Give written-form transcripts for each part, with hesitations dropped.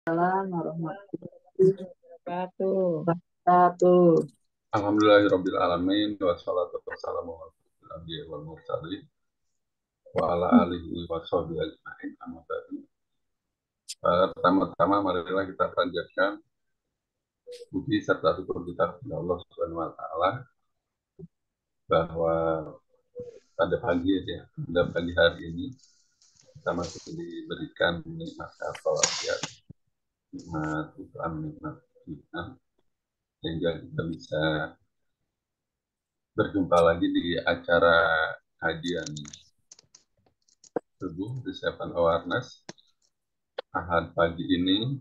Assalamualaikum warahmatullahi Wabarakatuh. wabarakatuh. Alhamdulillahirrabbilalamin wassalatu wassalamu ala nabiyyi wal mursalin wa ala alihi wa sahbihi ajma'in amma ba'du. Pertama-tama marilah kita panjatkan puji serta syukur kita kepada Allah Subhanahu wa taala bahwa pada pagi hari ini kita masih diberikan nikmat walafiat, nikmat Tuhan, nikmat iman, sehingga kita bisa berjumpa lagi di acara kajian subuh The Seven Awareness Ahad pagi ini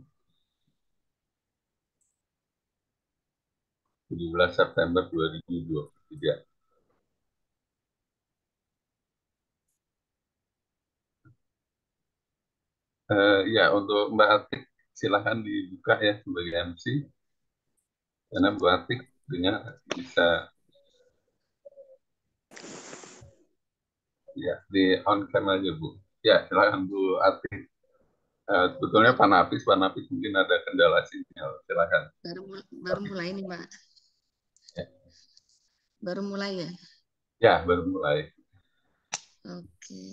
17 September 2023. Ya, untuk Mbak Atik silahkan dibuka ya sebagai MC, karena Mbak Atik dengar bisa ya di on cam aja Bu. Ya, silahkan Bu Atik. Sebetulnya Pak Nafis mungkin ada kendala sinyal, silahkan. Baru mulai nih, Mbak. Ya. Baru mulai ya? Ya, baru mulai. Oke.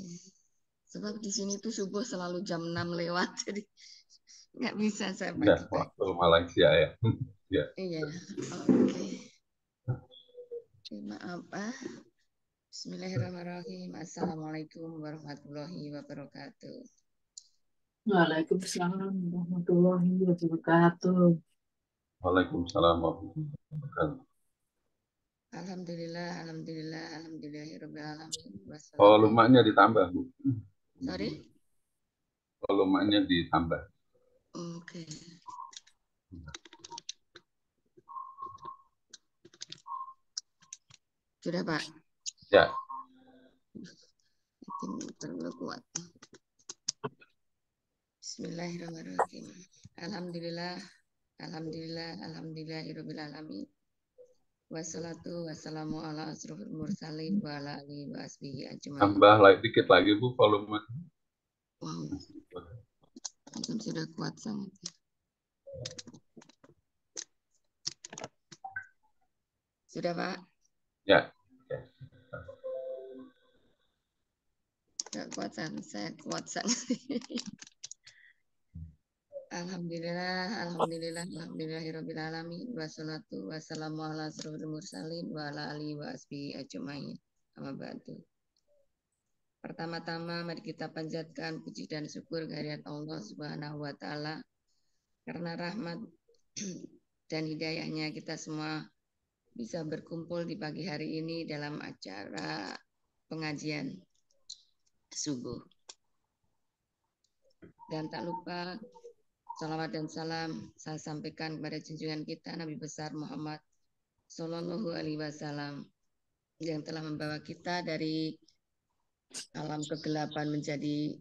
Sebab di sini tuh subuh selalu jam 6 lewat, jadi nggak bisa saya Ya, pagi-pagi. waktu Malaysia ya. Ya. Iya, oke. Maaf, Bismillahirrahmanirrahim. Assalamualaikum warahmatullahi wabarakatuh. Waalaikumsalam warahmatullahi wabarakatuh. Waalaikumsalam warahmatullahi wabarakatuh. Alhamdulillah, alhamdulillahirabbil alamin. Volumenya ditambah Bu. Sorry? Volumenya ditambah. Oke. Sudah, Pak? Ya. Terlalu kuat. Bismillahirrahmanirrahim. Alhamdulillahirabbil alamin. Wassalatu wassalamu ala asrofil mursalin wa ala alihi wa asbihi ajma'in. Tambah dikit lagi Bu volume. Wow. Itu sudah kuat sangat. Sudah, Pak? Ya. Nggak kuat sangat, saya kuat sangat. Alhamdulillahirabbil alamin. Wassalatu wassalamu ala asrofil mursalin wa ala alihi wa asbihi ajma'in. Amma ba'du. Pertama-tama mari kita panjatkan puji dan syukur kehadirat Allah Subhanahu wa taala karena rahmat dan hidayahnya kita semua bisa berkumpul di pagi hari ini dalam acara pengajian subuh. Dan tak lupa salawat dan salam saya sampaikan kepada junjungan kita Nabi besar Muhammad Sallallahu Alaihi Wasallam yang telah membawa kita dari alam kegelapan menjadi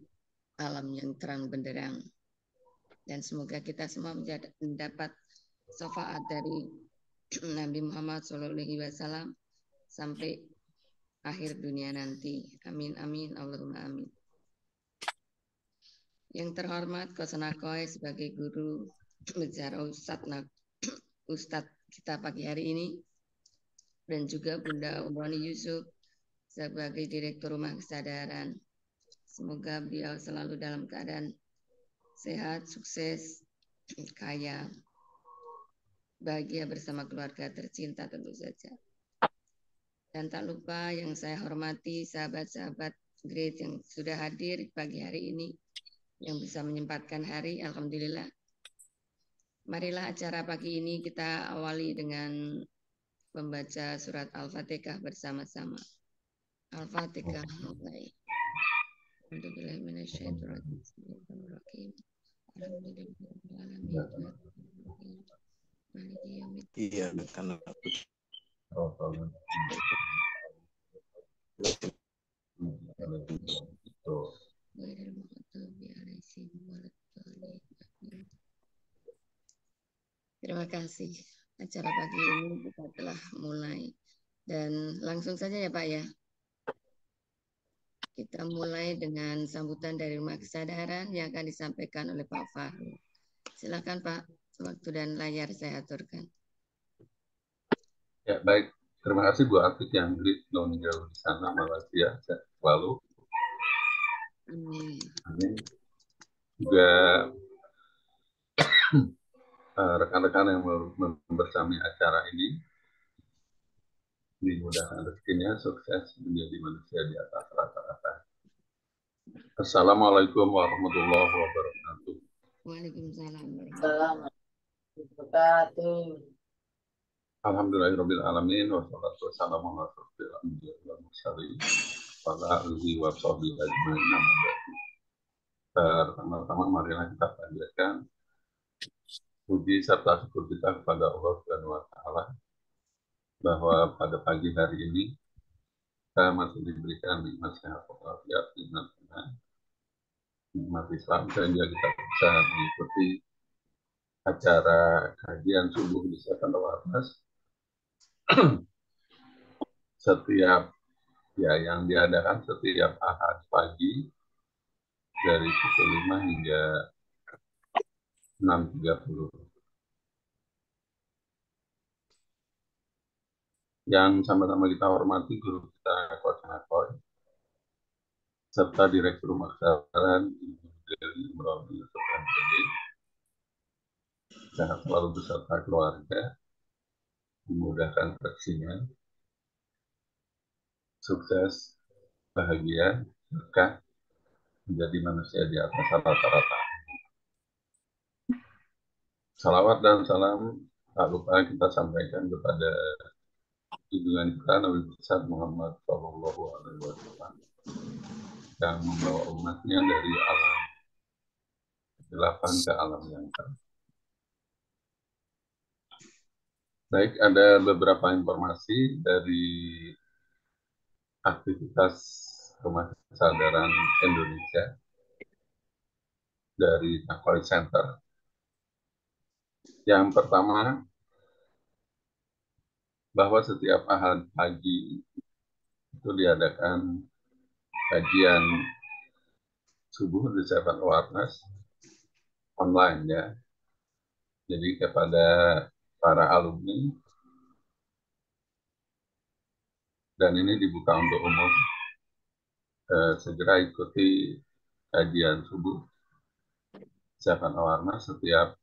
alam yang terang benderang. Dan semoga kita semua mendapat syafaat dari Nabi Muhammad SAW sampai akhir dunia nanti. Amin, amin, Allahumma amin. Yang terhormat Kosonakoy sebagai guru bicara Ustadz kita pagi hari ini, dan juga Bunda Umroni Yusuf sebagai Direktur Rumah Kesadaran. Semoga beliau selalu dalam keadaan sehat, sukses, kaya, bahagia bersama keluarga tercinta tentu saja. Dan tak lupa yang saya hormati sahabat-sahabat Great yang sudah hadir pagi hari ini, yang bisa menyempatkan hari, alhamdulillah. Marilah acara pagi ini kita awali dengan membaca surat Al-Fatihah bersama-sama. Al-Fatihah mulai. Bismillahirrahmanirrahim. Iya, karena Terima kasih. Acara pagi ini kita telah mulai. Dan langsung saja ya Pak ya. Kita mulai dengan sambutan dari Rumah Kesadaran yang akan disampaikan oleh Pak Fahru. Silakan Pak, waktu dan layar saya aturkan. Ya, baik. Terima kasih Bu Atik yang jauh di sana, Malaysia. Sehat selalu. Amin. Amin. Juga rekan-rekan yang membersami acara ini, dimudahkan rezekinya, sukses menjadi manusia di atas rata-rata. Assalamualaikum warahmatullahi wabarakatuh. Waalaikumsalam warahmatullahi Assalamualaikum wabarakatuh. Alhamdulillahirabbil alamin wassalatu wassalamu ala asyrofil anbiya'i wal mursalin wa ala alihi wa sahbihi ajmain. Pertama-tama marilah kita panjatkan puji serta syukur kita kepada Allah Subhanahu wa taala bahwa pada pagi hari ini kita masih diberikan nikmat sehat walafiat, nikmat iman, nikmat Islam, sehingga kita bisa mengikuti acara kajian subuh di Seven Awareness setiap yang diadakan setiap Ahad pagi dari pukul 5 hingga 6.30. Yang sama-sama kita hormati guru kita Coach Nakoy, serta Direktur Pemasaran Ibu Dewi Imron Yusuf MPD, sehat selalu beserta keluarga, dimudahkan rezekinya, sukses, bahagia, berkah, menjadi manusia di atas rata-rata. Salawat dan salam tak lupa kita sampaikan kepada junjungan kita Nabi besar Muhammad Shallallahu Alaihi Wasallam yang membawa umatnya dari alam kegelapan ke alam yang terang. Baik, ada beberapa informasi dari aktivitas Rumah Kesadaran Indonesia dari Nakoy Center. Yang pertama, bahwa setiap Ahad pagi itu diadakan kajian subuh di Seven Awareness online ya. Jadi kepada para alumni, dan ini dibuka untuk umum, segera ikuti kajian subuh Seven Awareness setiap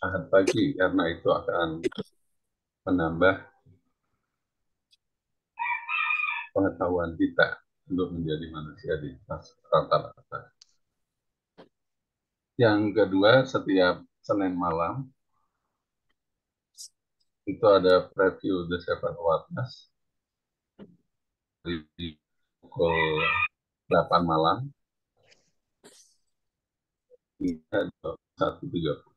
Ahad pagi, karena itu akan menambah pengetahuan kita untuk menjadi manusia di atas rata-rata. Yang kedua, setiap Senin malam itu ada preview The Seven Awareness di pukul 8 malam hingga 1.30.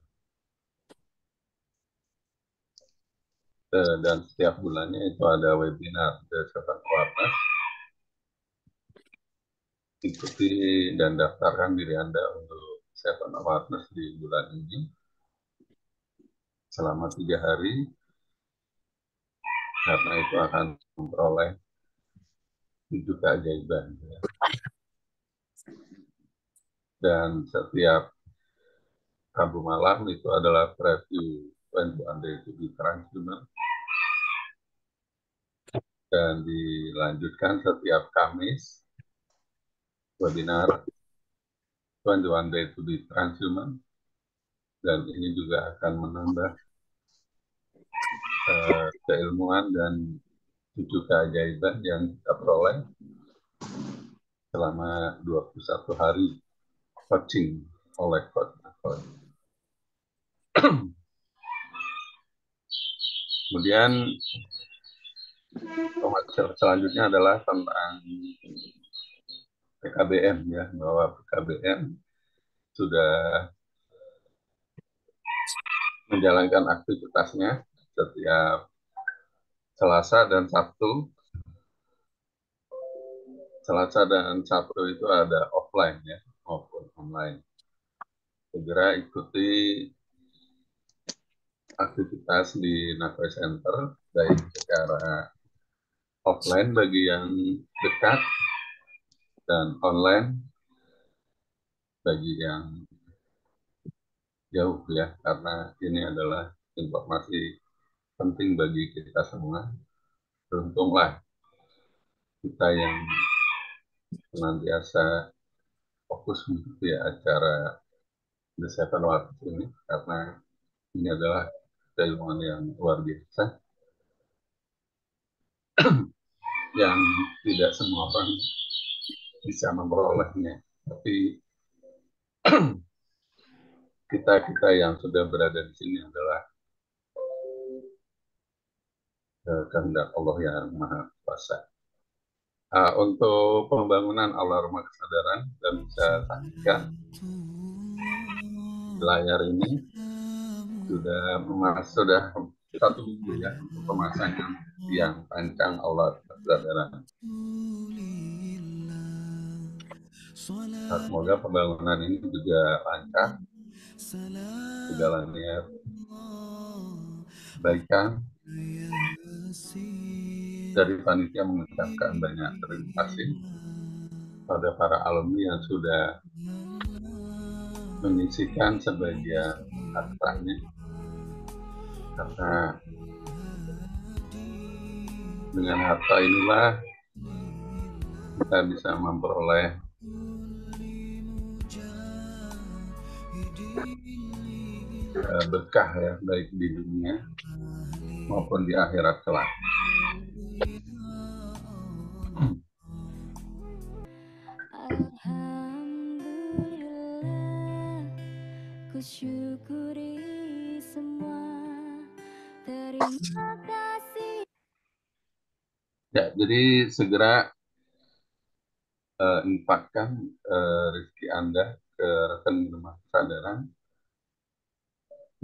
Dan setiap bulannya itu ada webinar The Seven Awareness. Ikuti dan daftarkan diri Anda untuk Seven Awareness di bulan ini selama 3 hari, karena itu akan memperoleh 7 keajaiban. Dan setiap Rabu malam itu adalah preview 21 Day to be Transhuman, dan dilanjutkan setiap Kamis webinar 21 Day to be Transhuman, dan ini juga akan menambah keilmuan dan 7 keajaiban yang kita peroleh selama 21 hari coaching oleh Coach Nakoy. Kemudian selanjutnya adalah tentang PKBM ya, bahwa PKBM sudah menjalankan aktivitasnya setiap Selasa dan Sabtu. Selasa dan Sabtu itu ada offline ya, maupun online. Segera ikuti aktivitas di Nakoy Center, baik secara offline bagi yang dekat dan online bagi yang jauh ya, karena ini adalah informasi penting bagi kita semua. Beruntunglah kita yang senantiasa fokus mengikuti acara The Seven Wonders ini, karena ini adalah keilmuan yang luar biasa yang tidak semua orang bisa memperolehnya. Tapi kita yang sudah berada di sini adalah kehendak Allah yang Maha Kuasa. Untuk pembangunan aula rumah kesadaran, kita bisa saksikan di layar ini sudah 1 minggu ya untuk pemasangan tiang pancang aula kesadaran. Nah, semoga pembangunan ini juga lancar, segalanya kebaikan. Dari panitia mengucapkan banyak terima kasih pada para alumni yang sudah menyisikan sebagian hartanya, karena dengan harta inilah kita bisa memperoleh berkah ya, baik di dunia maupun di akhirat kelak. Alhamdulillah, ku syukuri semua. Terima kasih. Ya, jadi segera infakkan rezeki Anda ke rekening rumah kesadaran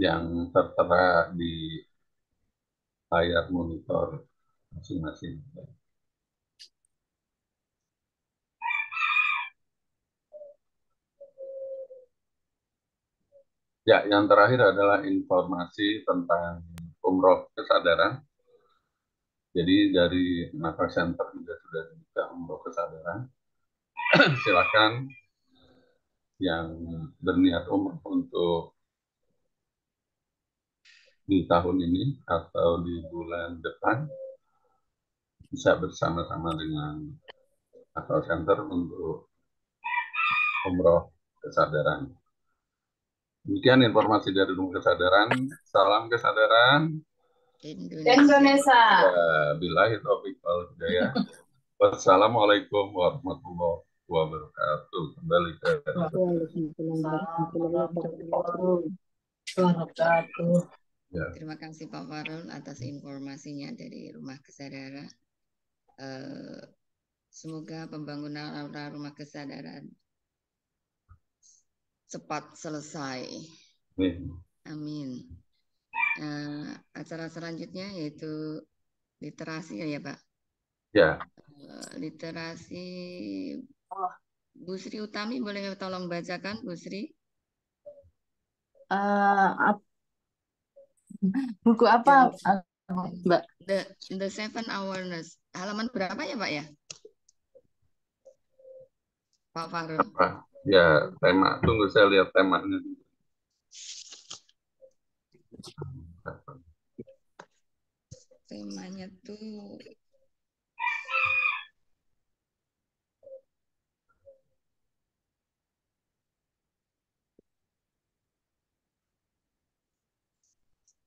yang tertera di layar monitor masing-masing. Ya, yang terakhir adalah informasi tentang umroh kesadaran. Jadi dari Nafa Center juga sudah dibuka umroh kesadaran. Silakan yang berniat umroh untuk di tahun ini atau di bulan depan bisa bersama-sama dengan Nafa Center untuk umroh kesadaran. Demikian informasi dari Rumah Kesadaran. Salam kesadaran. Indonesia. Ya, billahi taufiq wal hidayah. Wassalamualaikum warahmatullahi wabarakatuh. Kembali ke ya. Terima kasih Pak Farul atas informasinya dari Rumah Kesadaran. Semoga pembangunan aula rumah kesadaran cepat selesai. Amin. Acara selanjutnya yaitu literasi ya Pak. Ya. Literasi Bu Sri Utami boleh tolong bacakan Bu Sri? Buku apa Mbak? The Seven Awareness. Halaman berapa ya Pak ya? Pak Farul. Ya, tema. Tunggu saya lihat temanya. Temanya tuh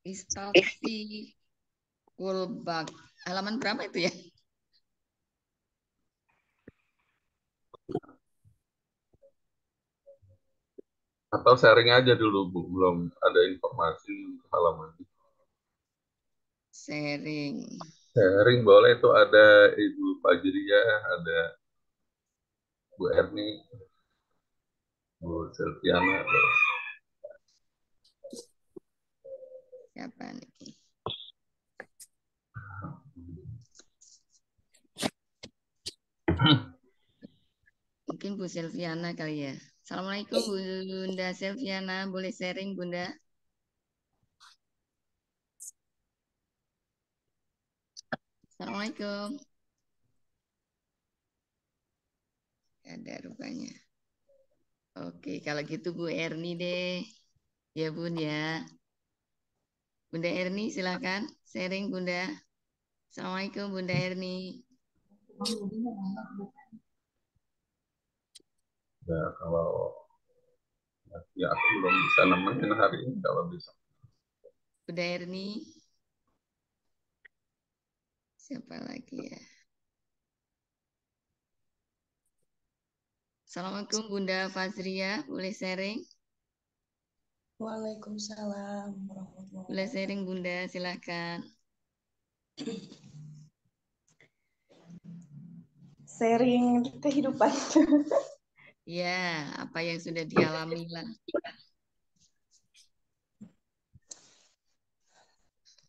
Istasi Kulbak. Halaman berapa itu ya? Atau sharing aja dulu Bu, belum ada informasi halaman. Sharing. Sharing boleh, itu ada Ibu Fajria, ada Bu Erni, Bu Silviana. Siapa nih? Mungkin Bu Silviana kali ya. Assalamualaikum Bunda Silviana, boleh sharing Bunda? Assalamualaikum. Ada rupanya. Oke, kalau gitu Bu Erni deh. Ya Bun ya. Bunda Erni silakan sharing Bunda. Assalamualaikum Bunda Erni. Ya, kalau ya aku belum bisa nemenin hari ini kalau bisa. Bunda Erni. Siapa lagi ya? Assalamualaikum Bunda Fazria, boleh sharing? Waalaikumsalam warahmatullahi Boleh wabarakatuh. sharing Bunda, silakan. Sharing kehidupan. Ya, apa yang sudah dialami lah.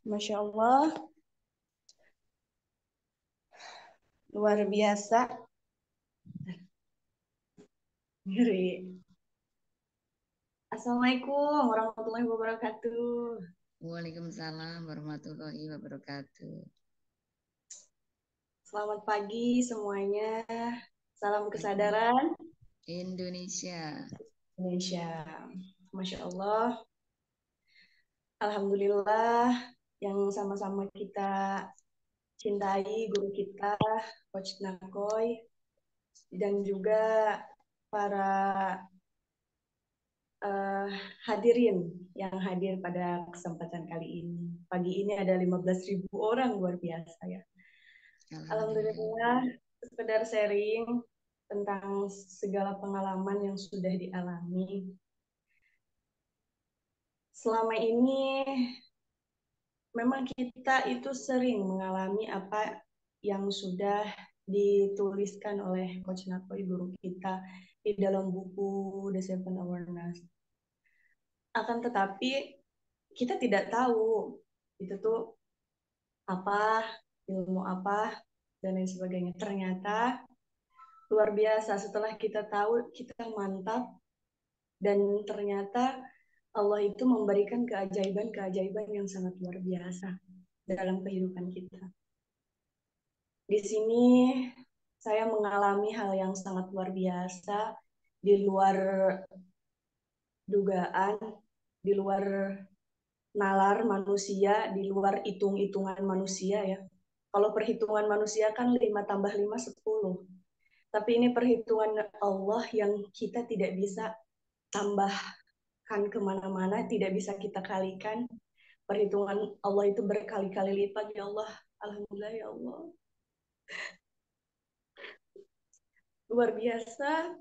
Masya Allah, luar biasa. Ngeri. Assalamualaikum warahmatullahi wabarakatuh. Waalaikumsalam warahmatullahi wabarakatuh. Selamat pagi semuanya. Salam kesadaran Indonesia. Indonesia. Masya Allah. Alhamdulillah yang sama-sama kita cintai guru kita, Coach Nakoy, dan juga para hadirin yang hadir pada kesempatan kali ini. Pagi ini ada 15.000 orang, luar biasa ya. Alhamdulillah, sekedar sharing tentang segala pengalaman yang sudah dialami. Selama ini memang kita itu sering mengalami apa yang sudah dituliskan oleh Coach Nakoy, guru kita, di dalam buku The Seven Awareness. Akan tetapi kita tidak tahu itu tuh apa, ilmu apa, dan lain sebagainya. Ternyata luar biasa, setelah kita tahu, kita mantap, dan ternyata Allah itu memberikan keajaiban-keajaiban yang sangat luar biasa dalam kehidupan kita. Di sini saya mengalami hal yang sangat luar biasa, di luar dugaan, di luar nalar manusia, di luar hitung-hitungan manusia ya. Kalau perhitungan manusia kan 5 tambah 5 10. Tapi ini perhitungan Allah yang kita tidak bisa tambahkan kemana-mana, tidak bisa kita kalikan. Perhitungan Allah itu berkali-kali lipat ya Allah. Alhamdulillah ya Allah. Luar biasa,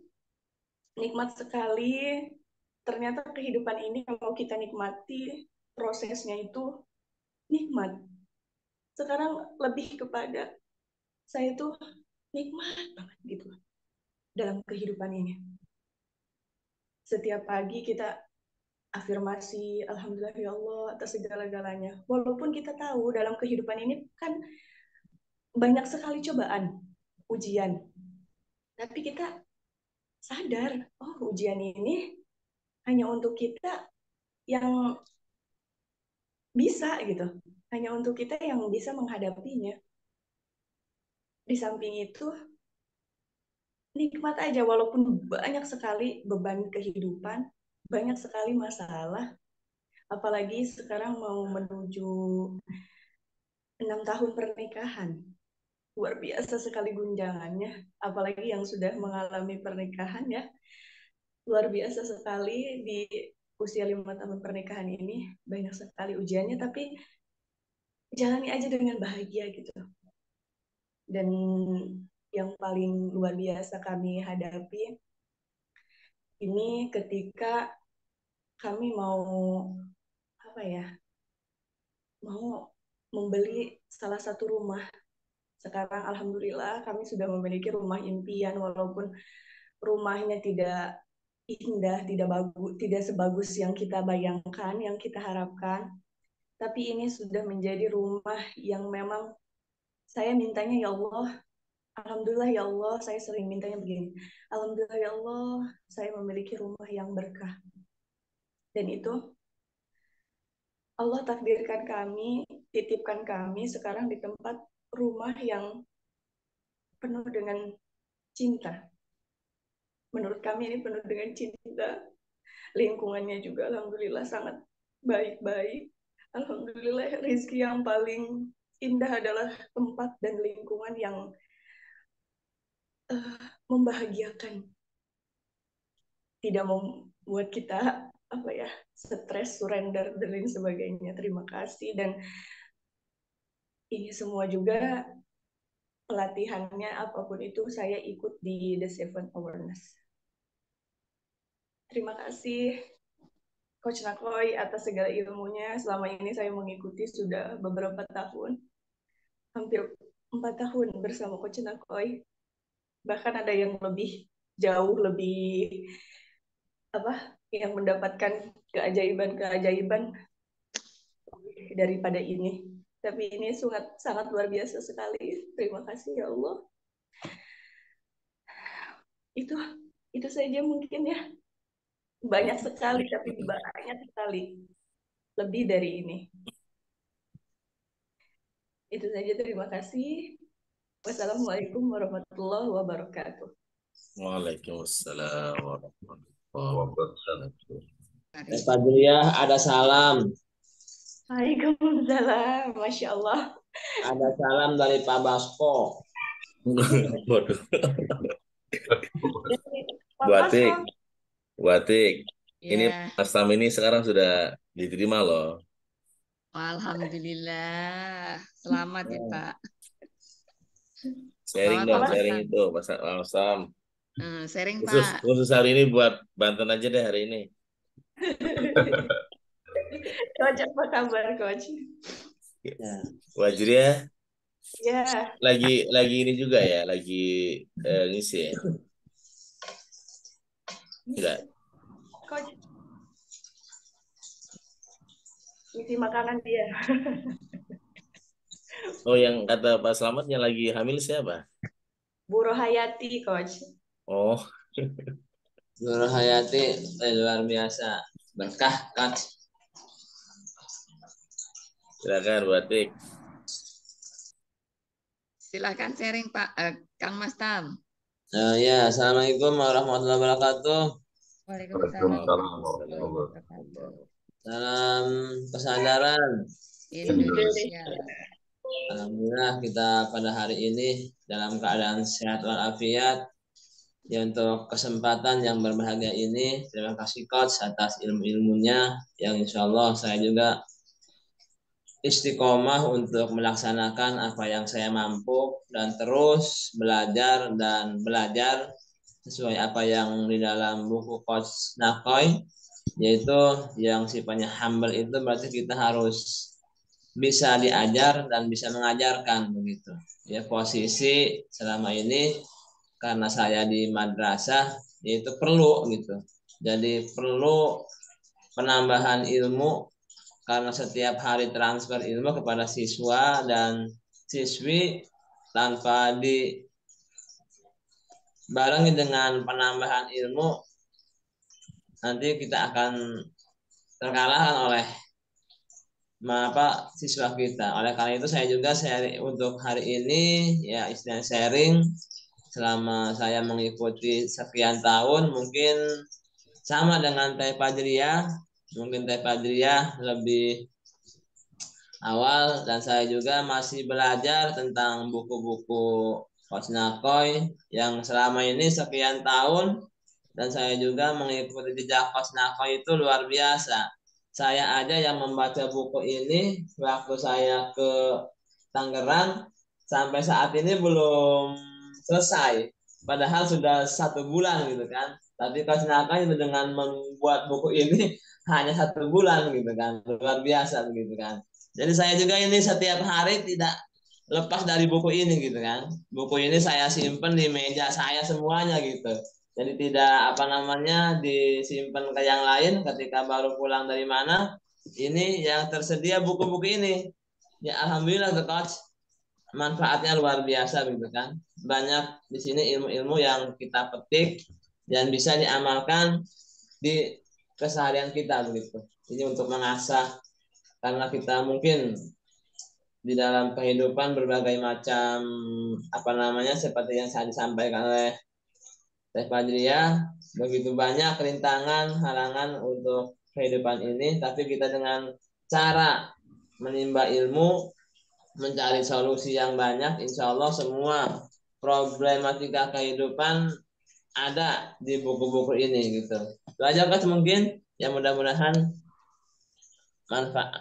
nikmat sekali. Ternyata kehidupan ini kalau kita nikmati, prosesnya itu nikmat. Sekarang lebih kepada saya itu nikmat banget gitu dalam kehidupan ini. Setiap pagi kita afirmasi, Alhamdulillah ya Allah atas segala-galanya. Walaupun kita tahu dalam kehidupan ini kan banyak sekali cobaan, ujian. Tapi kita sadar, oh ujian ini hanya untuk kita yang bisa gitu. Hanya untuk kita yang bisa menghadapinya. Di samping itu, nikmat aja walaupun banyak sekali beban kehidupan, banyak sekali masalah. Apalagi sekarang mau menuju 6 tahun pernikahan. Luar biasa sekali guncangannya. Apalagi yang sudah mengalami pernikahan ya. Luar biasa sekali di usia 5 tahun pernikahan ini. Banyak sekali ujiannya, tapi jalani aja dengan bahagia gitu. Dan yang paling luar biasa kami hadapi ini ketika kami mau mau membeli salah satu rumah. Sekarang alhamdulillah kami sudah memiliki rumah impian, walaupun rumahnya tidak indah, tidak bagus, tidak sebagus yang kita bayangkan, yang kita harapkan. Tapi ini sudah menjadi rumah yang memang saya mintanya ya Allah, alhamdulillah ya Allah, saya sering mintanya begini. Alhamdulillah ya Allah, saya memiliki rumah yang berkah. Dan itu Allah takdirkan kami, titipkan kami sekarang di tempat rumah yang penuh dengan cinta. Menurut kami ini penuh dengan cinta. lingkungannya juga alhamdulillah sangat baik-baik. Alhamdulillah rezeki yang paling indah adalah tempat dan lingkungan yang membahagiakan, tidak membuat kita stres, surrender dan lain sebagainya. Terima kasih. Dan ini semua juga pelatihannya apapun itu saya ikut di The Seven Awareness. Terima kasih Coach Nakoy atas segala ilmunya. Selama ini saya mengikuti sudah beberapa tahun, hampir 4 tahun bersama Coach Nakoy. Bahkan ada yang lebih jauh, lebih yang mendapatkan keajaiban-keajaiban daripada ini. Tapi ini sangat luar biasa sekali. Terima kasih ya Allah. Itu saja mungkin ya. Banyak sekali, tapi banyak sekali. Lebih dari ini. Itu saja, terima kasih. Wassalamualaikum warahmatullahi wabarakatuh. Waalaikumsalam warahmatullahi Wabarakatuh. wabarakatuh. Pak Julia, ada salam. Waalaikumsalam, Masya Allah. Ada salam dari Pak Basko. Waduh. Pak Bu Atik, Basko. Bu Atik. Ini Ya, Mas Tam ini sekarang sudah diterima loh. alhamdulillah. Selamat ya, Pak. Sharing Selamat dong, Mas sharing Tam. itu Mas Tam. Sharing, Khusus, Pak. khusus hari ini buat Banten aja deh hari ini. Coach, apa kabar, Coach? Ya. Wajir ya, Ya, lagi ini juga ya, lagi ngisi ya. Enggak. Coach. Isi makanan dia. Oh, yang kata Pak Slamet yang lagi hamil siapa? Bu Rohayati, Coach. Oh, Guru Hayati luar biasa. Berkah, Coach. silakan Bu Atik. Silakan sharing, Pak. Kang Mas Tam. Ya, Assalamualaikum warahmatullahi wabarakatuh. Waalaikumsalam Waalaikumsalam warahmatullahi warahmatullahi wabarakatuh. Salam kesadaran. Indonesia. Alhamdulillah kita pada hari ini dalam keadaan sehat walafiat. Ya, untuk kesempatan yang berbahagia ini, terima kasih Coach atas ilmu-ilmunya yang insya Allah saya juga istiqomah untuk melaksanakan apa yang saya mampu dan terus belajar dan belajar sesuai apa yang di dalam buku Coach Nakoy, yaitu yang sifatnya humble itu berarti kita harus bisa diajar dan bisa mengajarkan begitu. Ya, posisi selama ini karena saya di madrasah yaitu perlu gitu. Jadi perlu penambahan ilmu karena setiap hari transfer ilmu kepada siswa dan siswi tanpa dibarengi dengan penambahan ilmu, nanti kita akan terkalahkan oleh siswa kita. Oleh karena itu saya juga sharing untuk hari ini ya, istilah sharing selama saya mengikuti sekian tahun, mungkin sama dengan Teh Fajriyah, mungkin Teh Fajriyah lebih awal dan saya juga masih belajar tentang buku-buku Coach Nakoy yang selama ini sekian tahun, dan saya juga mengikuti jejak Coach Nakoy itu luar biasa. Saya aja yang membaca buku ini waktu saya ke Tangerang sampai saat ini belum selesai. Padahal sudah 1 bulan gitu kan. Tapi Coach Nakoy itu dengan membuat buku ini hanya 1 bulan gitu kan. Luar biasa begitu kan. Jadi saya juga ini setiap hari tidak lepas dari buku ini gitu kan. Buku ini saya simpen di meja saya semuanya gitu. Jadi tidak disimpan ke yang lain ketika baru pulang dari mana. Ini yang tersedia buku-buku ini. Ya alhamdulillah Coach. Manfaatnya luar biasa gitu kan. Banyak di sini ilmu-ilmu yang kita petik dan bisa diamalkan di keseharian kita begitu. Ini untuk mengasah, karena kita mungkin di dalam kehidupan berbagai macam seperti yang saya disampaikan oleh Teh Fajriah, begitu banyak rintangan, halangan untuk kehidupan ini, tapi kita dengan cara menimba ilmu, mencari solusi yang banyak, insya Allah semua problematika kehidupan ada di buku-buku ini gitu. Itu aja Coach mungkin, ya mudah-mudahan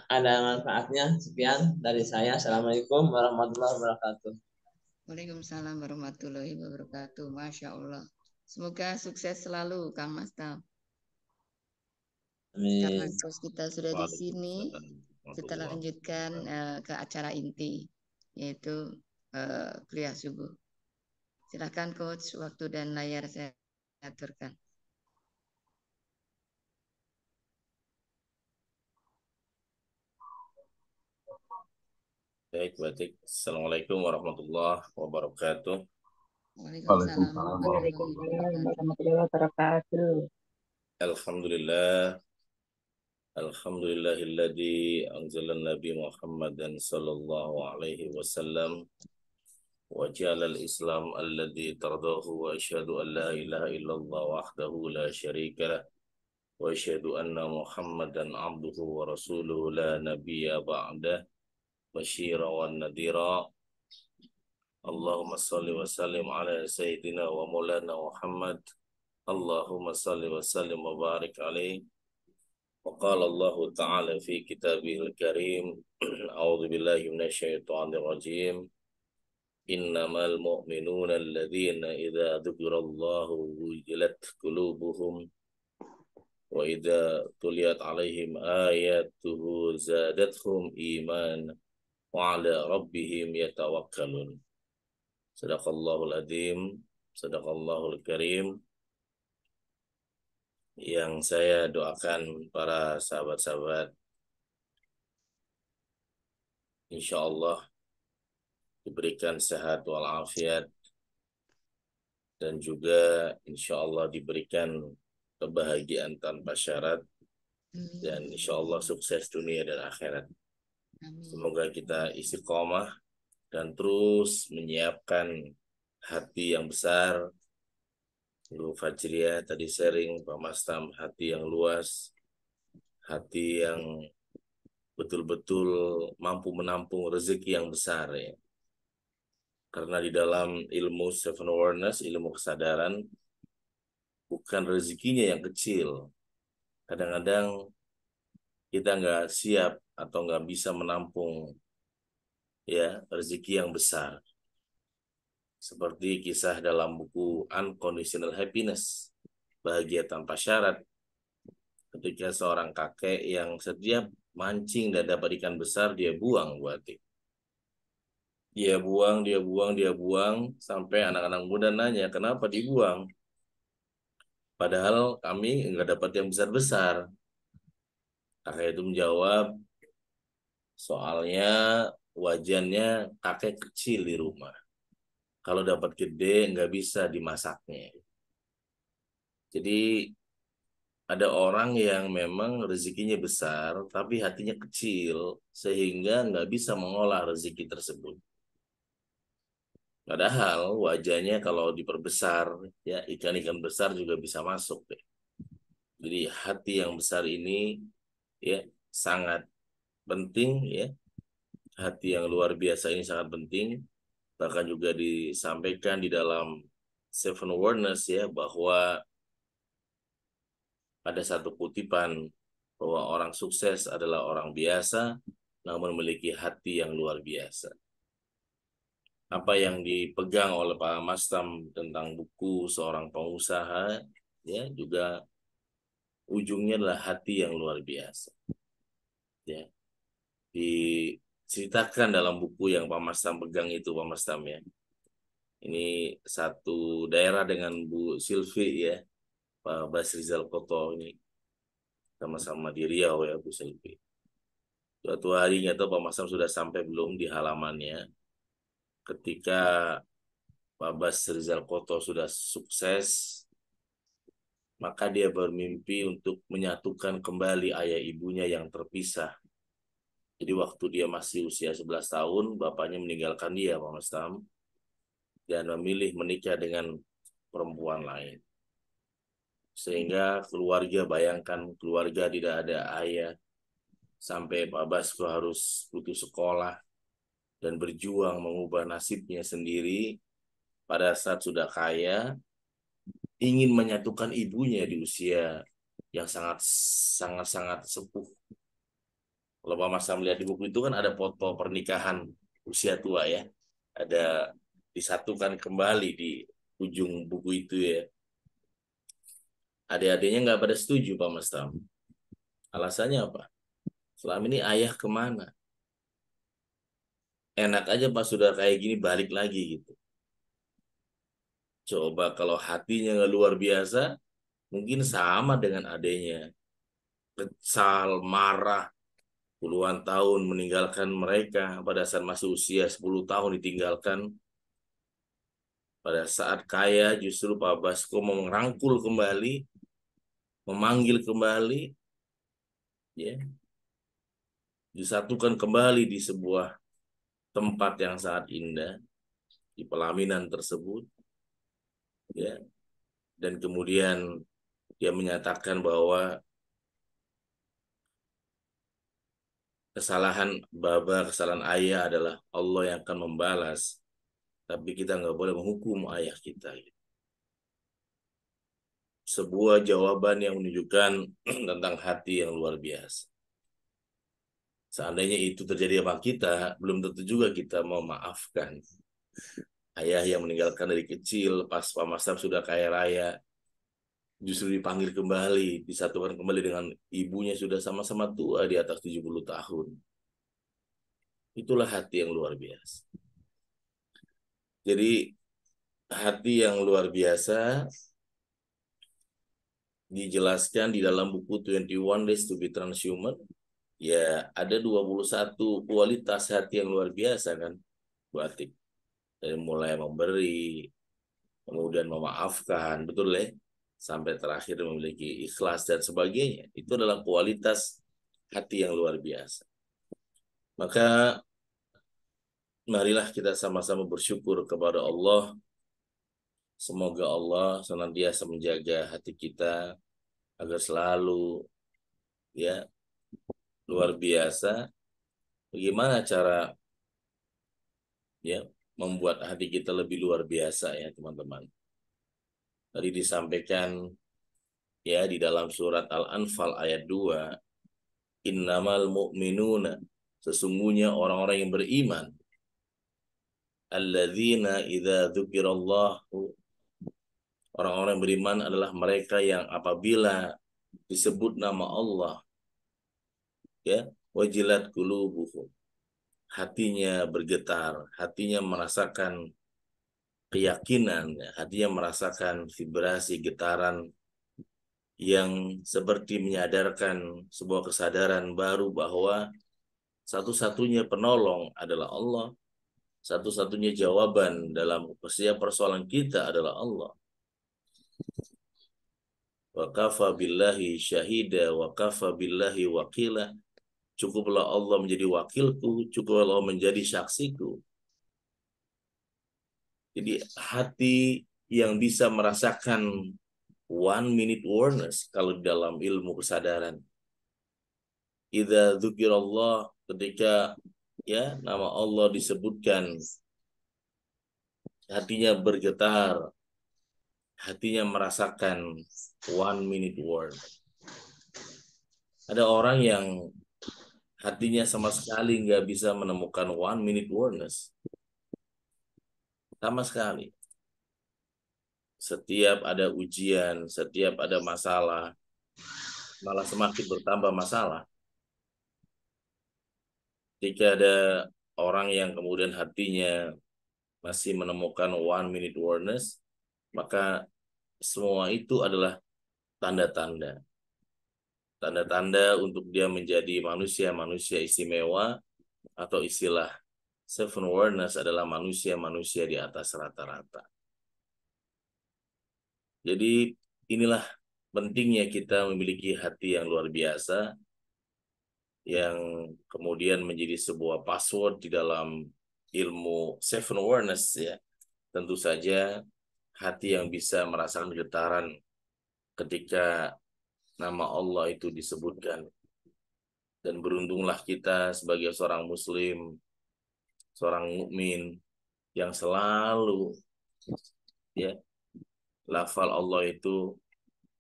ada manfaatnya. Sekian dari saya. Assalamualaikum warahmatullahi wabarakatuh. Waalaikumsalam warahmatullahi wabarakatuh. Masya Allah. Semoga sukses selalu, Kang Mastam. Karena Amin. coach kita sudah di sini, kita lanjutkan ke acara inti, yaitu kuliah subuh. Silakan coach, waktu dan layar saya aturkan. Baik. Assalamualaikum warahmatullahi wabarakatuh. Waalaikumsalam Warahmatullahi wabarakatuh. Alhamdulillah. Alhamdulillahilladzi anzalan Nabi Muhammadan sallallahu alaihi wasallam wa ja'ala al-Islam alladzi tardahu wa asyhadu an la ilaha illallah wahdahu la syarika lah wa asyhadu anna Muhammadan abduhu wa rasuluhu la nabiyya ba'dah basyira wa nadhira. Allahumma salli wa sallim ala sayyidina wa maulana Muhammad. Allahumma salli wa sallim wa barik alaihi. وقال الله تعالى في كتابه الكريم أعوذ بالله من الشيطان الرجيم إنما المؤمنون الذين إذا ذكر الله وجلت قلوبهم وإذا تليت عليهم آياته زادتهم إيمانا وعلى ربهم يتوكلون صدق الله العظيم صدق الله الكريم. Yang saya doakan para sahabat-sahabat, insya Allah diberikan sehat walafiat dan juga insya Allah diberikan kebahagiaan tanpa syarat dan insya Allah sukses dunia dan akhirat. Semoga kita istiqomah dan terus menyiapkan hati yang besar. Bu Fajriah tadi sharing, Pak Mastam, hati yang luas, hati yang betul-betul mampu menampung rezeki yang besar ya. Karena di dalam ilmu seven awareness, ilmu kesadaran, bukan rezekinya yang kecil. Kadang-kadang kita nggak siap atau nggak bisa menampung ya rezeki yang besar. Seperti kisah dalam buku Unconditional Happiness, bahagia tanpa syarat. Ketika seorang kakek yang setiap mancing dan dapat ikan besar, dia buang buati. Dia buang, sampai anak-anak muda nanya, kenapa dibuang? Padahal kami nggak dapat yang besar-besar. Kakek itu menjawab, soalnya wajannya kakek kecil di rumah. Kalau dapat gede, nggak bisa dimasaknya. Jadi ada orang yang memang rezekinya besar, tapi hatinya kecil, sehingga nggak bisa mengolah rezeki tersebut. Padahal wajahnya kalau diperbesar, ya ikan-ikan besar juga bisa masuk. Ya. Jadi hati yang besar ini ya sangat penting, ya. Hati yang luar biasa ini sangat penting. Bahkan juga disampaikan di dalam Seven Awareness ya bahwa ada satu kutipan bahwa orang sukses adalah orang biasa namun memiliki hati yang luar biasa. Apa yang dipegang oleh Pak Mastam tentang buku seorang pengusaha ya juga ujungnya adalah hati yang luar biasa. Ya. Diceritakan dalam buku yang Pak Mastam pegang itu Pak Mastam ya. Ini satu daerah dengan Bu Silvi ya, Pak Basrizal Koto ini sama-sama di Riau ya Bu Silvi. Suatu hari nggak tahu Pak Mastam sudah sampai belum di halamannya. Ketika Pak Basrizal Koto sudah sukses, maka dia bermimpi untuk menyatukan kembali ayah ibunya yang terpisah. Jadi waktu dia masih usia 11 tahun, bapaknya meninggalkan dia, Pak Mastam, dan memilih menikah dengan perempuan lain. Sehingga keluarga, bayangkan keluarga tidak ada ayah, sampai Pak Basko harus putus sekolah dan berjuang mengubah nasibnya sendiri pada saat sudah kaya, ingin menyatukan ibunya di usia yang sangat sepuh. Kalau Pak Mas melihat di buku itu kan ada foto pernikahan usia tua ya, ada disatukan kembali di ujung buku itu ya. Adik-adiknya nggak pada setuju Pak Mas Tam. Alasannya apa? Selama ini ayah kemana? Enak aja pas sudah kayak gini balik lagi gitu. Coba kalau hatinya nggak luar biasa, mungkin sama dengan adiknya. Kesal, marah, puluhan tahun meninggalkan mereka pada saat masih usia 10 tahun ditinggalkan. Pada saat kaya justru Pak Basko mau merangkul kembali, memanggil kembali, ya, disatukan kembali di sebuah tempat yang sangat indah di pelaminan tersebut, ya, dan kemudian dia menyatakan bahwa kesalahan baba, kesalahan ayah adalah Allah yang akan membalas, tapi kita nggak boleh menghukum ayah kita. Sebuah jawaban yang menunjukkan tentang hati yang luar biasa. Seandainya itu terjadi sama kita, belum tentu juga kita mau maafkan ayah yang meninggalkan dari kecil, pas Pak Masam sudah kaya raya, justru dipanggil kembali, disatukan kembali dengan ibunya sudah sama-sama tua di atas 70 tahun. Itulah hati yang luar biasa. Jadi hati yang luar biasa dijelaskan di dalam buku 21 Days to be Transhuman. Ya, ada 21 kualitas hati yang luar biasa kan, Bu Atik. Dari mulai memberi, kemudian memaafkan, betul ya? Sampai terakhir memiliki ikhlas dan sebagainya. Itu adalah kualitas hati yang luar biasa. Maka marilah kita sama-sama bersyukur kepada Allah. Semoga Allah senantiasa menjaga hati kita agar selalu ya luar biasa. Bagaimana cara ya membuat hati kita lebih luar biasa ya teman-teman. Tadi disampaikan ya di dalam surat Al-Anfal ayat 2, innamal mu'minuna, sesungguhnya orang-orang yang beriman, alladzina idza dzukirallahu, orang-orang yang beriman adalah mereka yang apabila disebut nama Allah ya wajilat qulubuhum, hatinya bergetar, hatinya merasakan keyakinan, hatinya merasakan vibrasi getaran yang seperti menyadarkan sebuah kesadaran baru bahwa satu-satunya penolong adalah Allah, satu-satunya jawaban dalam setiap persoalan kita adalah Allah. Wa kafa billahi syahida wa kafa billahi wakila. Cukuplah Allah menjadi wakilku, cukuplah Allah menjadi saksiku. Jadi hati yang bisa merasakan 1-minute awareness kalau dalam ilmu kesadaran. Idza dzukirallah, ketika ya nama Allah disebutkan, hatinya bergetar, hatinya merasakan 1-minute awareness. Ada orang yang hatinya sama sekali nggak bisa menemukan 1-minute awareness. Sama sekali. Setiap ada ujian, setiap ada masalah, malah semakin bertambah masalah. Jika ada orang yang kemudian hatinya masih menemukan 1-minute awareness, maka semua itu adalah tanda-tanda. Tanda-tanda untuk dia menjadi manusia-manusia istimewa, atau istilah seven awareness adalah manusia-manusia di atas rata-rata. Jadi inilah pentingnya kita memiliki hati yang luar biasa, yang kemudian menjadi sebuah password di dalam ilmu seven awareness ya. Tentu saja hati yang bisa merasakan getaran ketika nama Allah itu disebutkan. Dan beruntunglah kita sebagai seorang muslim, seorang mukmin yang selalu ya lafal Allah itu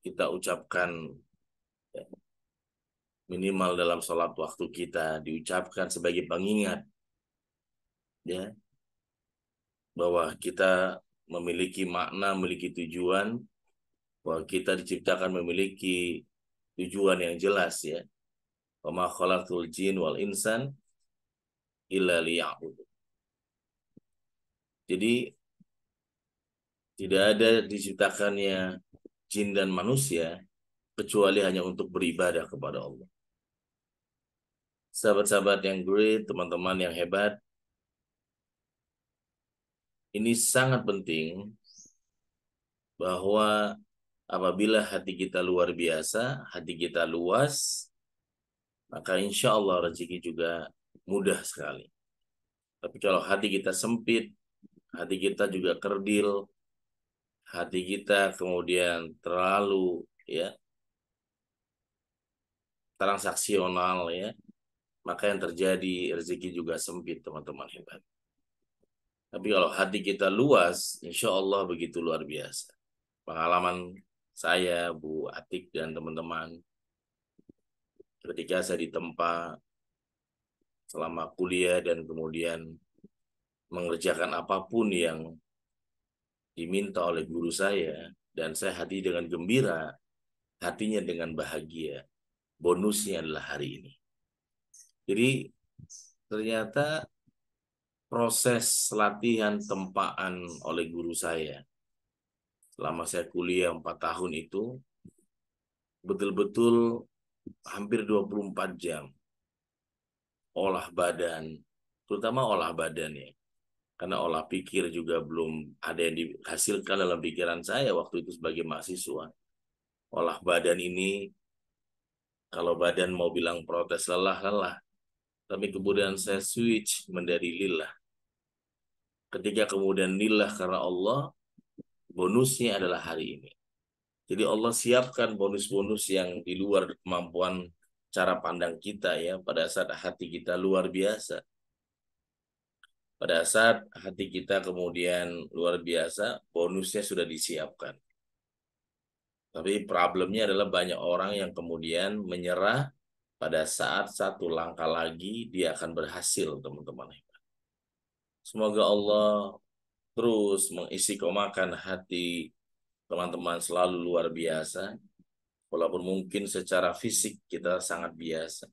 kita ucapkan ya, minimal dalam sholat waktu kita diucapkan sebagai pengingat ya bahwa kita memiliki makna, memiliki tujuan, bahwa kita diciptakan memiliki tujuan yang jelas ya. Wa ma khalaqtul jin wal insan illa liya'budun. Jadi tidak ada diciptakannya jin dan manusia kecuali hanya untuk beribadah kepada Allah. Sahabat-sahabat yang great, teman-teman yang hebat, ini sangat penting bahwa apabila hati kita luar biasa, hati kita luas, maka insya Allah rezeki juga mudah sekali. Tapi kalau hati kita sempit, hati kita juga kerdil, hati kita kemudian terlalu ya transaksional ya, maka yang terjadi rezeki juga sempit, teman-teman hebat. Tapi kalau hati kita luas, insya Allah begitu luar biasa. Pengalaman saya, Bu Atik dan teman-teman, ketika saya ditempa selama kuliah dan kemudian mengerjakan apapun yang diminta oleh guru saya, dan saya hati dengan gembira, hatinya dengan bahagia. Bonusnya adalah hari ini. Jadi ternyata proses latihan tempaan oleh guru saya selama saya kuliah 4 tahun itu betul-betul hampir 24 jam olah badan, terutama olah badan ya. Karena olah pikir juga belum ada yang dihasilkan dalam pikiran saya waktu itu sebagai mahasiswa. Olah badan ini, kalau badan mau bilang protes lelah. Tapi kemudian saya switch menjadi lillah. Ketika kemudian lillah karena Allah, bonusnya adalah hari ini. Jadi Allah siapkan bonus-bonus yang di luar kemampuan cara pandang kita ya, pada saat hati kita luar biasa. Pada saat hati kita kemudian luar biasa, bonusnya sudah disiapkan. Tapi problemnya adalah banyak orang yang kemudian menyerah pada saat satu langkah lagi dia akan berhasil, teman-teman. Semoga Allah terus mengistiqomahkan hati teman-teman selalu luar biasa. Walaupun mungkin secara fisik kita sangat biasa.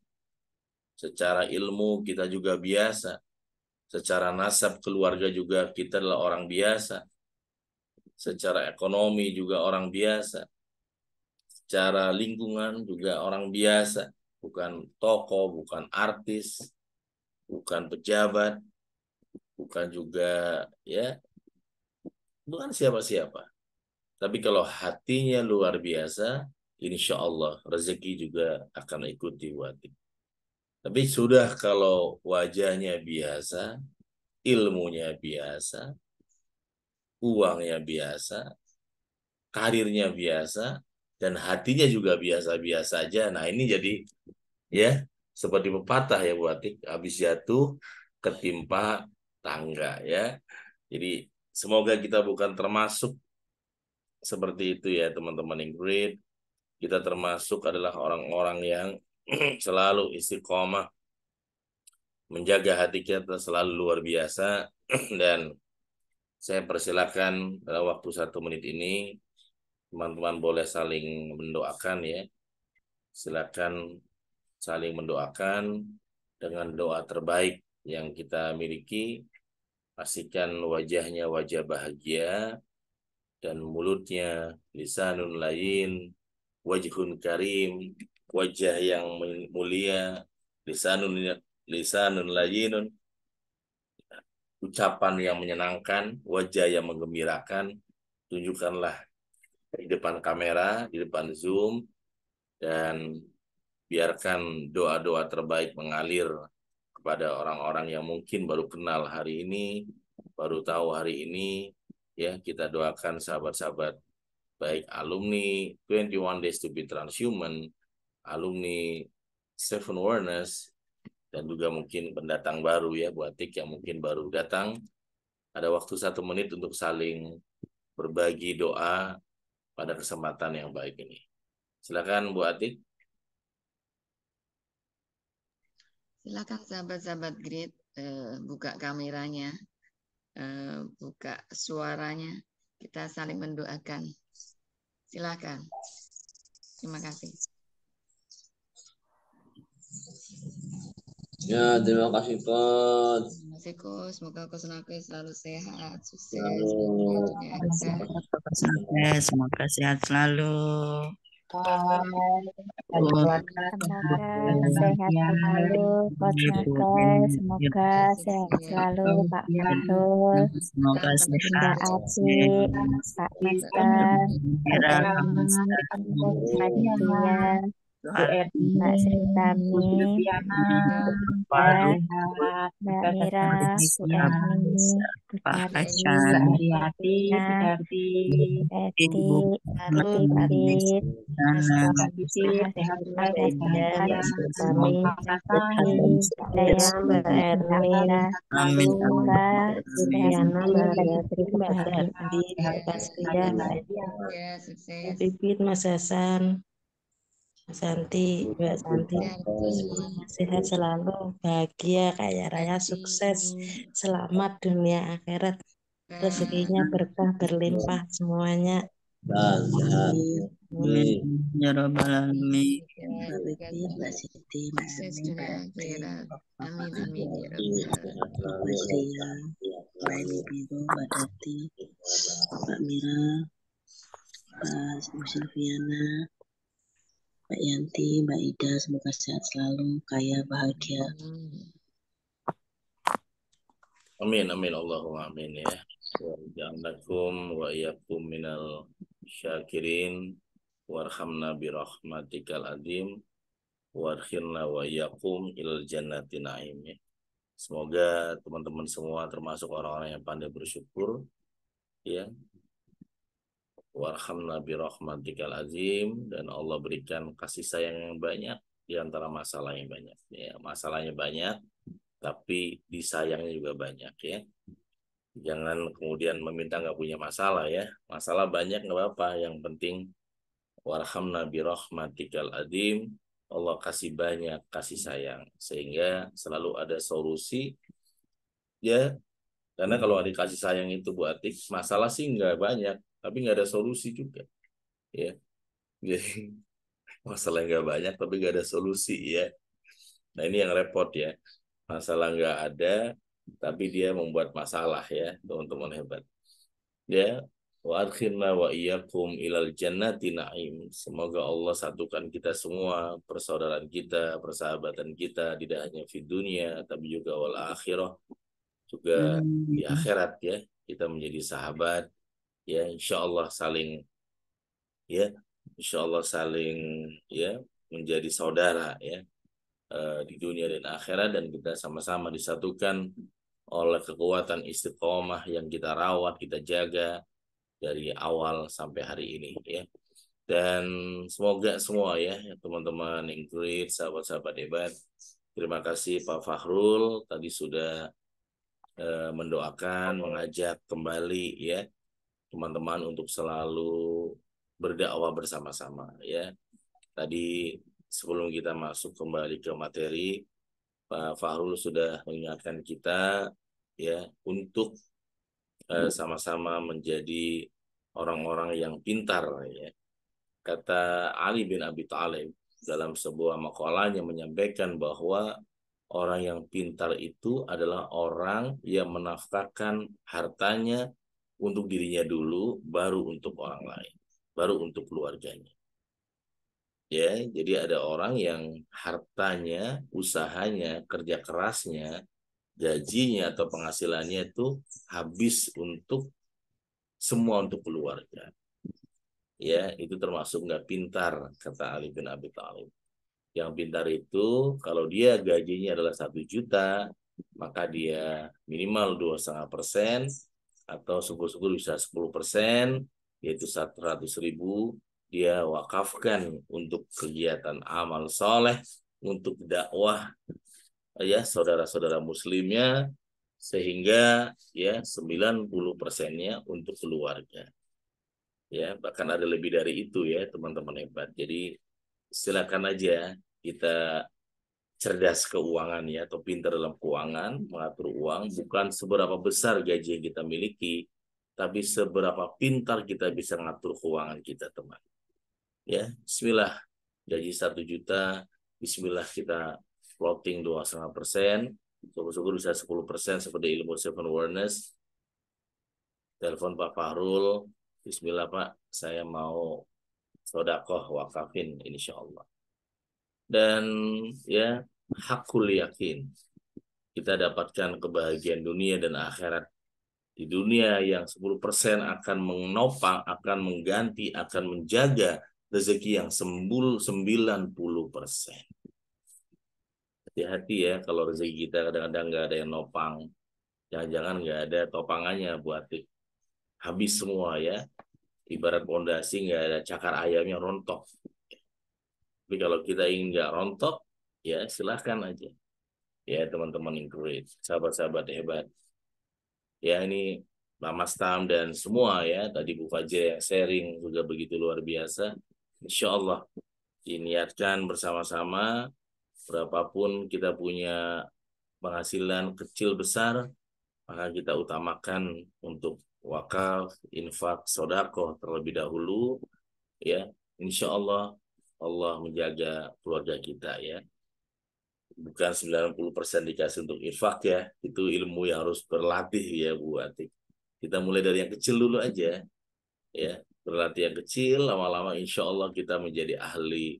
Secara ilmu kita juga biasa. Secara nasab keluarga juga kita adalah orang biasa. Secara ekonomi juga orang biasa. Secara lingkungan juga orang biasa. Bukan tokoh, bukan artis, bukan pejabat, bukan juga ya, bukan siapa-siapa. Tapi kalau hatinya luar biasa, insya Allah rezeki juga akan ikut diwati. Tapi sudah kalau wajahnya biasa, ilmunya biasa, uangnya biasa, karirnya biasa, dan hatinya juga biasa-biasa aja. Nah ini jadi ya seperti pepatah ya Bu Atik, habis jatuh ketimpa tangga ya. Jadi semoga kita bukan termasuk seperti itu ya teman-teman yang great. Kita termasuk adalah orang-orang yang selalu istiqomah, menjaga hati kita selalu luar biasa. Dan saya persilakan dalam waktu 1 menit ini teman-teman boleh saling mendoakan ya. Silakan saling mendoakan dengan doa terbaik yang kita miliki. Pastikan wajahnya wajah bahagia dan mulutnya lisanun layin, wajhun karim, wajah yang mulia, lisanun layinun, ucapan yang menyenangkan, wajah yang menggembirakan. Tunjukkanlah di depan kamera, di depan Zoom, dan biarkan doa-doa terbaik mengalir kepada orang-orang yang mungkin baru kenal hari ini, baru tahu hari ini, ya kita doakan sahabat-sahabat baik alumni 21 Days to be Transhuman, alumni Seven Awareness, dan juga mungkin pendatang baru ya Bu Atik yang mungkin baru datang. Ada waktu 1 menit untuk saling berbagi doa pada kesempatan yang baik ini. Silakan Bu Atik. Silakan sahabat-sahabat Grid, buka kameranya, buka suaranya, kita saling mendoakan. Silakan. Terima kasih. Ya, terima kasih Coach. Terima kasih Coach, semoga Coach Nakoy selalu sehat, sukses, Selalu. dunia akhirat. Semoga sehat selalu. Semoga sehat selalu Coach Nakoy, semoga sehat selalu Pak Fahrul, Semoga Bunda sehat. Aci, Pak Mister, Pak Tia, Mbak Sri Tami, Mbak Mira, Bu Erni, Bu Tati, Eti, Pak Pipit, Mas Kami, saya Mbak Ermina, semoga sehat dan diberi kebahagiaan. Ya, sukses. Pipit, Mas Hasan, Mas Santi, Mbak Santi, sehat selalu, bahagia, kaya raya, sukses, selamat dunia akhirat, rezekinya berkah berlimpah semuanya. Dan sehat. Amin. Ya Rabbal Alamin. Mbak Bibi, Mbak Siti, Mbak Sukses Amin, dunia Mbak akhirat. Amin, amin. Ya Mbak Sia, Mbak Biru, Mbak Dati, Mbak Mira, Mbak Silviana, Mbak Yanti, Mbak Ida, semoga sehat selalu, kaya, bahagia. Amin, amin, Allahumma amin ya. Wa ja'alakum wa iyyakum minal syakirin warhamna birahmatikal azim warkhirna wa iyyakum ilal jannati na'im ya. Semoga teman-teman semua termasuk orang-orang yang pandai bersyukur ya. Warhamna birahmatikal azim, dan Allah berikan kasih sayang yang banyak di antara masalah yang banyak ya. Masalahnya banyak tapi disayangnya juga banyak ya. Jangan kemudian meminta nggak punya masalah ya. Masalah banyak nggak apa-apa, yang penting warhamna birahmatikal azim, Allah kasih banyak kasih sayang sehingga selalu ada solusi ya. Karena kalau dikasih sayang itu Bu Atik, masalah sih nggak banyak tapi nggak ada solusi juga ya. Jadi masalah nggak banyak tapi nggak ada solusi ya. Nah ini yang repot ya, masalah nggak ada tapi dia membuat masalah ya teman-teman hebat ya. Wa adkhilna wa iyyakum ilal jannati na'im. Semoga Allah satukan kita semua, persaudaraan kita, persahabatan kita, tidak hanya di dunia tapi juga wal akhirah, juga di akhirat ya. Kita menjadi sahabat ya, insyaallah saling ya, insyaallah saling ya menjadi saudara ya di dunia dan akhirat, dan kita sama-sama disatukan oleh kekuatan istiqomah yang kita rawat, kita jaga dari awal sampai hari ini ya. Dan semoga semua ya teman-teman Ingrid, sahabat-sahabat hebat, terima kasih Pak Fahrul tadi sudah mendoakan, mengajak kembali ya teman-teman untuk selalu berdakwah bersama-sama ya. Tadi sebelum kita masuk kembali ke materi, Pak Fahrul sudah mengingatkan kita ya untuk sama-sama menjadi orang-orang yang pintar ya. Kata Ali bin Abi Thalib dalam sebuah makalahnya menyampaikan bahwa orang yang pintar itu adalah orang yang menafkahkan hartanya untuk dirinya dulu, baru untuk orang lain, baru untuk keluarganya. Ya, jadi ada orang yang hartanya, usahanya, kerja kerasnya, gajinya atau penghasilannya itu habis untuk semua untuk keluarga. Ya, itu termasuk nggak pintar, kata Ali bin Abi Thalib. Yang pintar itu kalau dia gajinya adalah 1 juta, maka dia minimal 2,5%, atau syukur-syukur bisa 10%, yaitu 100.000 dia wakafkan untuk kegiatan amal soleh, untuk dakwah ya saudara-saudara muslimnya, sehingga ya 90%-nya untuk keluarga. Ya, bahkan ada lebih dari itu ya teman-teman hebat. Jadi silakan aja kita cerdas keuangan ya, atau pintar dalam keuangan, mengatur uang, bukan seberapa besar gaji yang kita miliki, tapi seberapa pintar kita bisa mengatur keuangan kita, teman. Ya, bismillah, gaji 1 juta, bismillah kita floating 2,5%, syukur-syukur bisa 10% seperti ilmu self awareness. Telepon Pak Fahrul, bismillah Pak, saya mau sodakoh wakafin insya Allah. Dan ya, hakul yakin, kita dapatkan kebahagiaan dunia dan akhirat. Di dunia yang 10% akan menopang, akan mengganti, akan menjaga rezeki yang 90%. Hati-hati ya kalau rezeki kita kadang-kadang nggak ada yang nopang. Jangan-jangan nggak ada topangannya buat habis semua ya. Ibarat pondasi nggak ada cakar ayamnya, rontok. Tapi kalau kita ingin nggak rontok, ya silahkan aja. Ya teman-teman yang great, sahabat-sahabat hebat. Ya ini Mas Tam dan semua ya, tadi Bu Fajr yang sharing juga begitu luar biasa. Insya Allah diniatkan bersama-sama, berapapun kita punya penghasilan kecil besar, maka kita utamakan untuk wakaf, infak, sodako terlebih dahulu. Ya, insya Allah Allah menjaga keluarga kita ya. Bukan 90% dikasih untuk infak ya. Itu ilmu yang harus berlatih ya Bu Atik. Kita mulai dari yang kecil dulu aja. Ya, berlatih yang kecil, lama-lama insya Allah kita menjadi ahli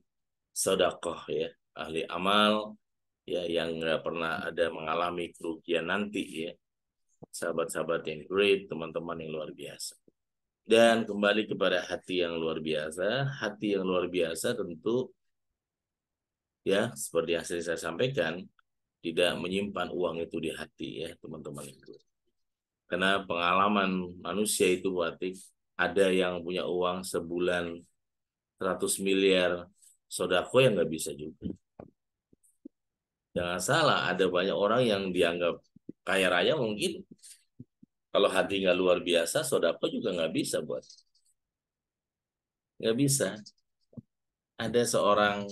sedekah ya, ahli amal ya, yang nggak pernah ada mengalami kerugian nanti ya. Sahabat-sahabat yang great, teman-teman yang luar biasa. Dan kembali kepada hati yang luar biasa. Hati yang luar biasa tentu ya, seperti yang saya sampaikan, tidak menyimpan uang itu di hati ya teman-teman itu. Karena pengalaman manusia itu berarti ada yang punya uang sebulan 100 miliar sodako yang nggak bisa juga. Jangan salah, ada banyak orang yang dianggap kaya raya mungkin. Kalau hati nggak luar biasa, sodako juga nggak bisa buat. Nggak bisa. Ada seorang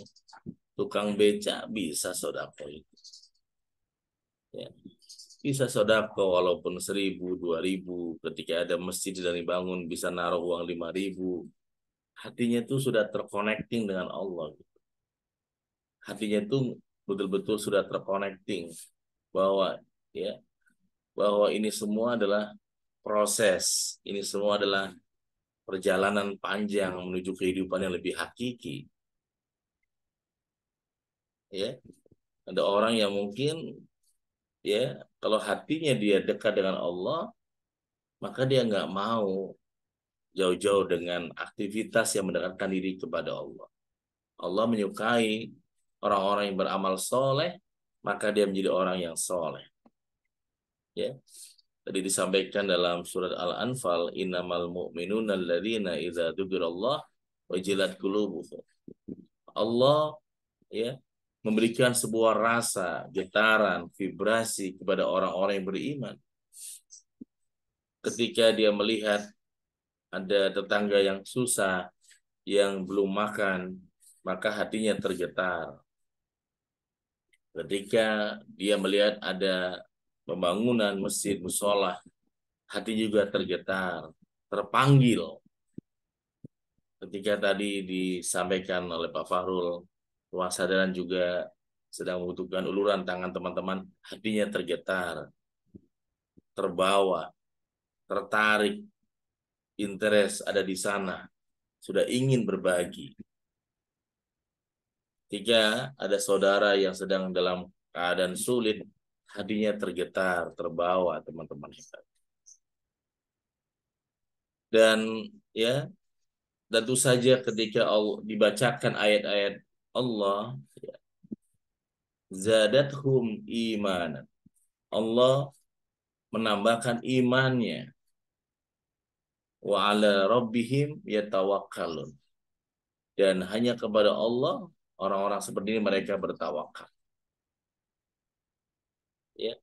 tukang beca bisa sodako itu. Ya. Bisa sodako walaupun 1.000, 2.000. Ketika ada masjid sedang dibangun, bisa naruh uang 5.000. Hatinya itu sudah terconnecting dengan Allah. Hatinya itu betul-betul sudah terconnecting bahwa ya, bahwa ini semua adalah proses, ini semua adalah perjalanan panjang menuju kehidupan yang lebih hakiki. Ya, ada orang yang mungkin ya kalau hatinya dia dekat dengan Allah, maka dia nggak mau jauh-jauh dengan aktivitas yang mendekatkan diri kepada Allah. Allah menyukai orang-orang yang beramal soleh, maka dia menjadi orang yang soleh. Ya, tadi disampaikan dalam surat Al-Anfal, innamal mu'minuna alladzina idza dzukirallah wajilat qulubuhum. Allah ya memberikan sebuah rasa, getaran, vibrasi kepada orang-orang yang beriman. Ketika dia melihat ada tetangga yang susah, yang belum makan, maka hatinya tergetar. Ketika dia melihat ada pembangunan masjid, musola, hati juga tergetar, terpanggil. Ketika tadi disampaikan oleh Pak Fahrul, wasadaran juga sedang membutuhkan uluran tangan teman-teman, hatinya tergetar, terbawa, tertarik, interest ada di sana, sudah ingin berbagi. Ketika ada saudara yang sedang dalam keadaan sulit, hatinya tergetar, terbawa, teman-teman. Dan ya, tentu saja ketika Allah dibacakan ayat-ayat Allah, ya, zadathum imanan. Allah menambahkan imannya. wa 'ala rabbihim yatawakkalun. Dan hanya kepada Allah orang-orang seperti ini mereka bertawakal. Ya.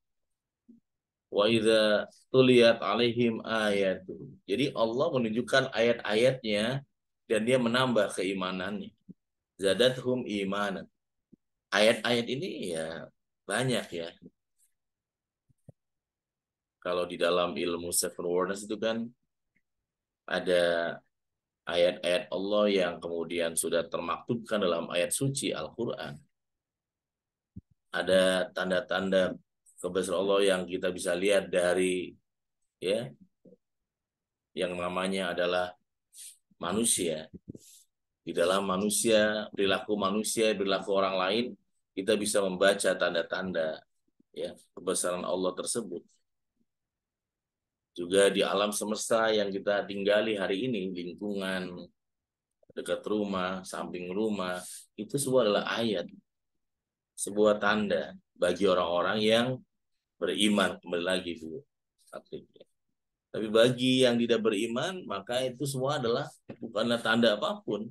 Wa idza tuliyat alaihim ayatu. Jadi Allah menunjukkan ayat-ayatnya dan dia menambah keimanannya. Zadathum imanan. Ayat-ayat ini ya banyak ya. Kalau di dalam ilmu seven wonders itu kan ada ayat-ayat Allah yang kemudian sudah termaktubkan dalam ayat suci Al-Quran. Ada tanda-tanda kebesaran Allah yang kita bisa lihat dari ya yang namanya adalah manusia. Di dalam manusia, perilaku orang lain, kita bisa membaca tanda-tanda ya kebesaran Allah tersebut. Juga di alam semesta yang kita tinggali hari ini, lingkungan, dekat rumah, samping rumah, itu semua adalah ayat, sebuah tanda bagi orang-orang yang beriman. Kembali lagi Bu. Tapi bagi yang tidak beriman, maka itu semua adalah bukanlah tanda apapun.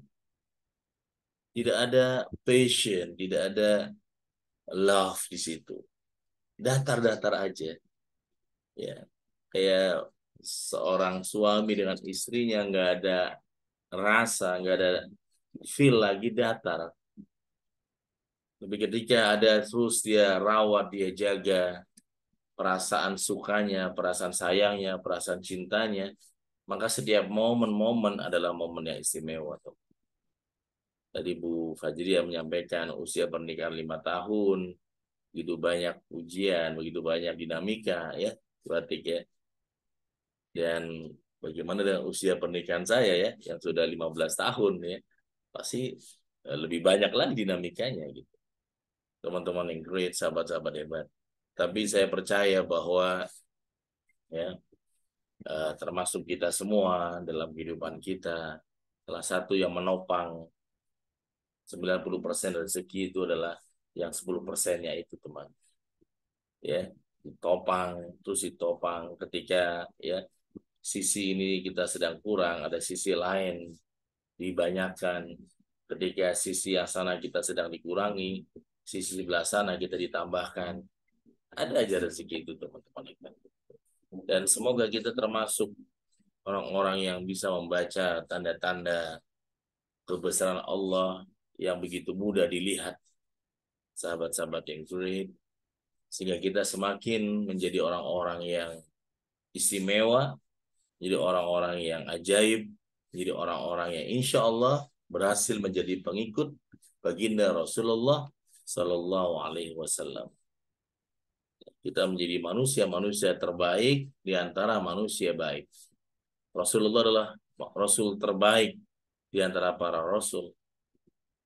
Tidak ada passion, tidak ada love di situ. Datar-datar aja. Ya. Kayak seorang suami dengan istrinya nggak ada rasa, nggak ada feel lagi, datar. Tapi ketika ada terus dia rawat, dia jaga perasaan sukanya, perasaan sayangnya, perasaan cintanya, maka setiap momen-momen adalah momen yang istimewa. Tadi Bu Fajriah menyampaikan usia pernikahan 5 tahun, begitu banyak ujian, begitu banyak dinamika ya, berarti ya. Dan bagaimana dengan usia pernikahan saya ya, yang sudah 15 tahun ya, pasti lebih banyak lagi dinamikanya gitu. Teman-teman yang great, sahabat-sahabat hebat. Tapi saya percaya bahwa ya termasuk kita semua dalam kehidupan kita, salah satu yang menopang 90% rezeki itu adalah yang 10%-nya itu teman. Ya, ditopang ketika ya sisi ini kita sedang kurang, ada sisi lain dibanyakan. Ketika sisi yang sana kita sedang dikurangi, sisi sebelah sana kita ditambahkan. Ada aja rezeki itu teman-teman. Dan semoga kita termasuk orang-orang yang bisa membaca tanda-tanda kebesaran Allah yang begitu mudah dilihat. Sahabat-sahabat yang great. Sehingga kita semakin menjadi orang-orang yang istimewa, jadi orang-orang yang ajaib, jadi orang-orang yang insya Allah berhasil menjadi pengikut baginda Rasulullah Sallallahu Alaihi Wasallam. Kita menjadi manusia-manusia terbaik di antara manusia baik. Rasulullah adalah Rasul terbaik di antara para Rasul.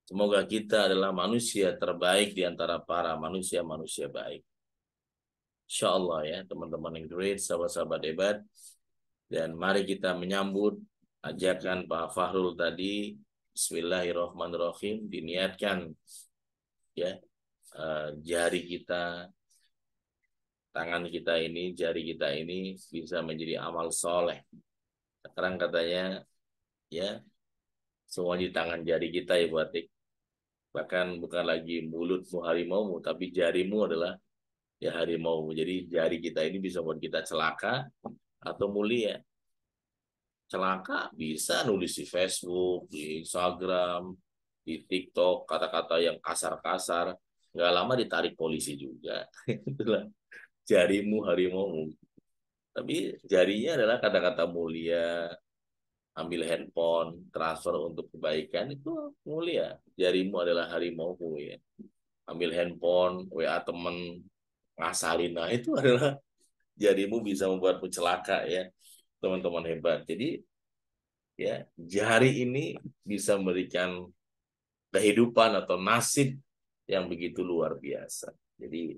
Semoga kita adalah manusia terbaik di antara para manusia-manusia baik. Insya Allah ya teman-teman yang great, sahabat-sahabat hebat. Dan mari kita menyambut ajakan Pak Fahrul tadi. Bismillahirrahmanirrahim. Diniatkan ya jari kita, tangan kita ini, jari kita ini bisa menjadi amal soleh. Sekarang katanya ya semua di tangan jari kita ya Bu Atik. Bahkan bukan lagi mulutmu harimaumu, tapi jarimu adalah ya harimau. Jadi jari kita ini bisa buat kita celaka atau mulia. Celaka bisa nulis di Facebook, di Instagram, di TikTok, kata-kata yang kasar-kasar. Nggak lama ditarik polisi juga. Itulah jarimu harimaumu. Tapi jarinya adalah kata-kata mulia, ambil handphone, transfer untuk kebaikan, itu mulia. Jarimu adalah harimaumu ya. Ambil handphone, WA temen, ngasalin, nah itu adalah jarimu bisa membuatmu celaka ya. Teman-teman hebat. Jadi ya jari ini bisa memberikan kehidupan atau nasib yang begitu luar biasa. Jadi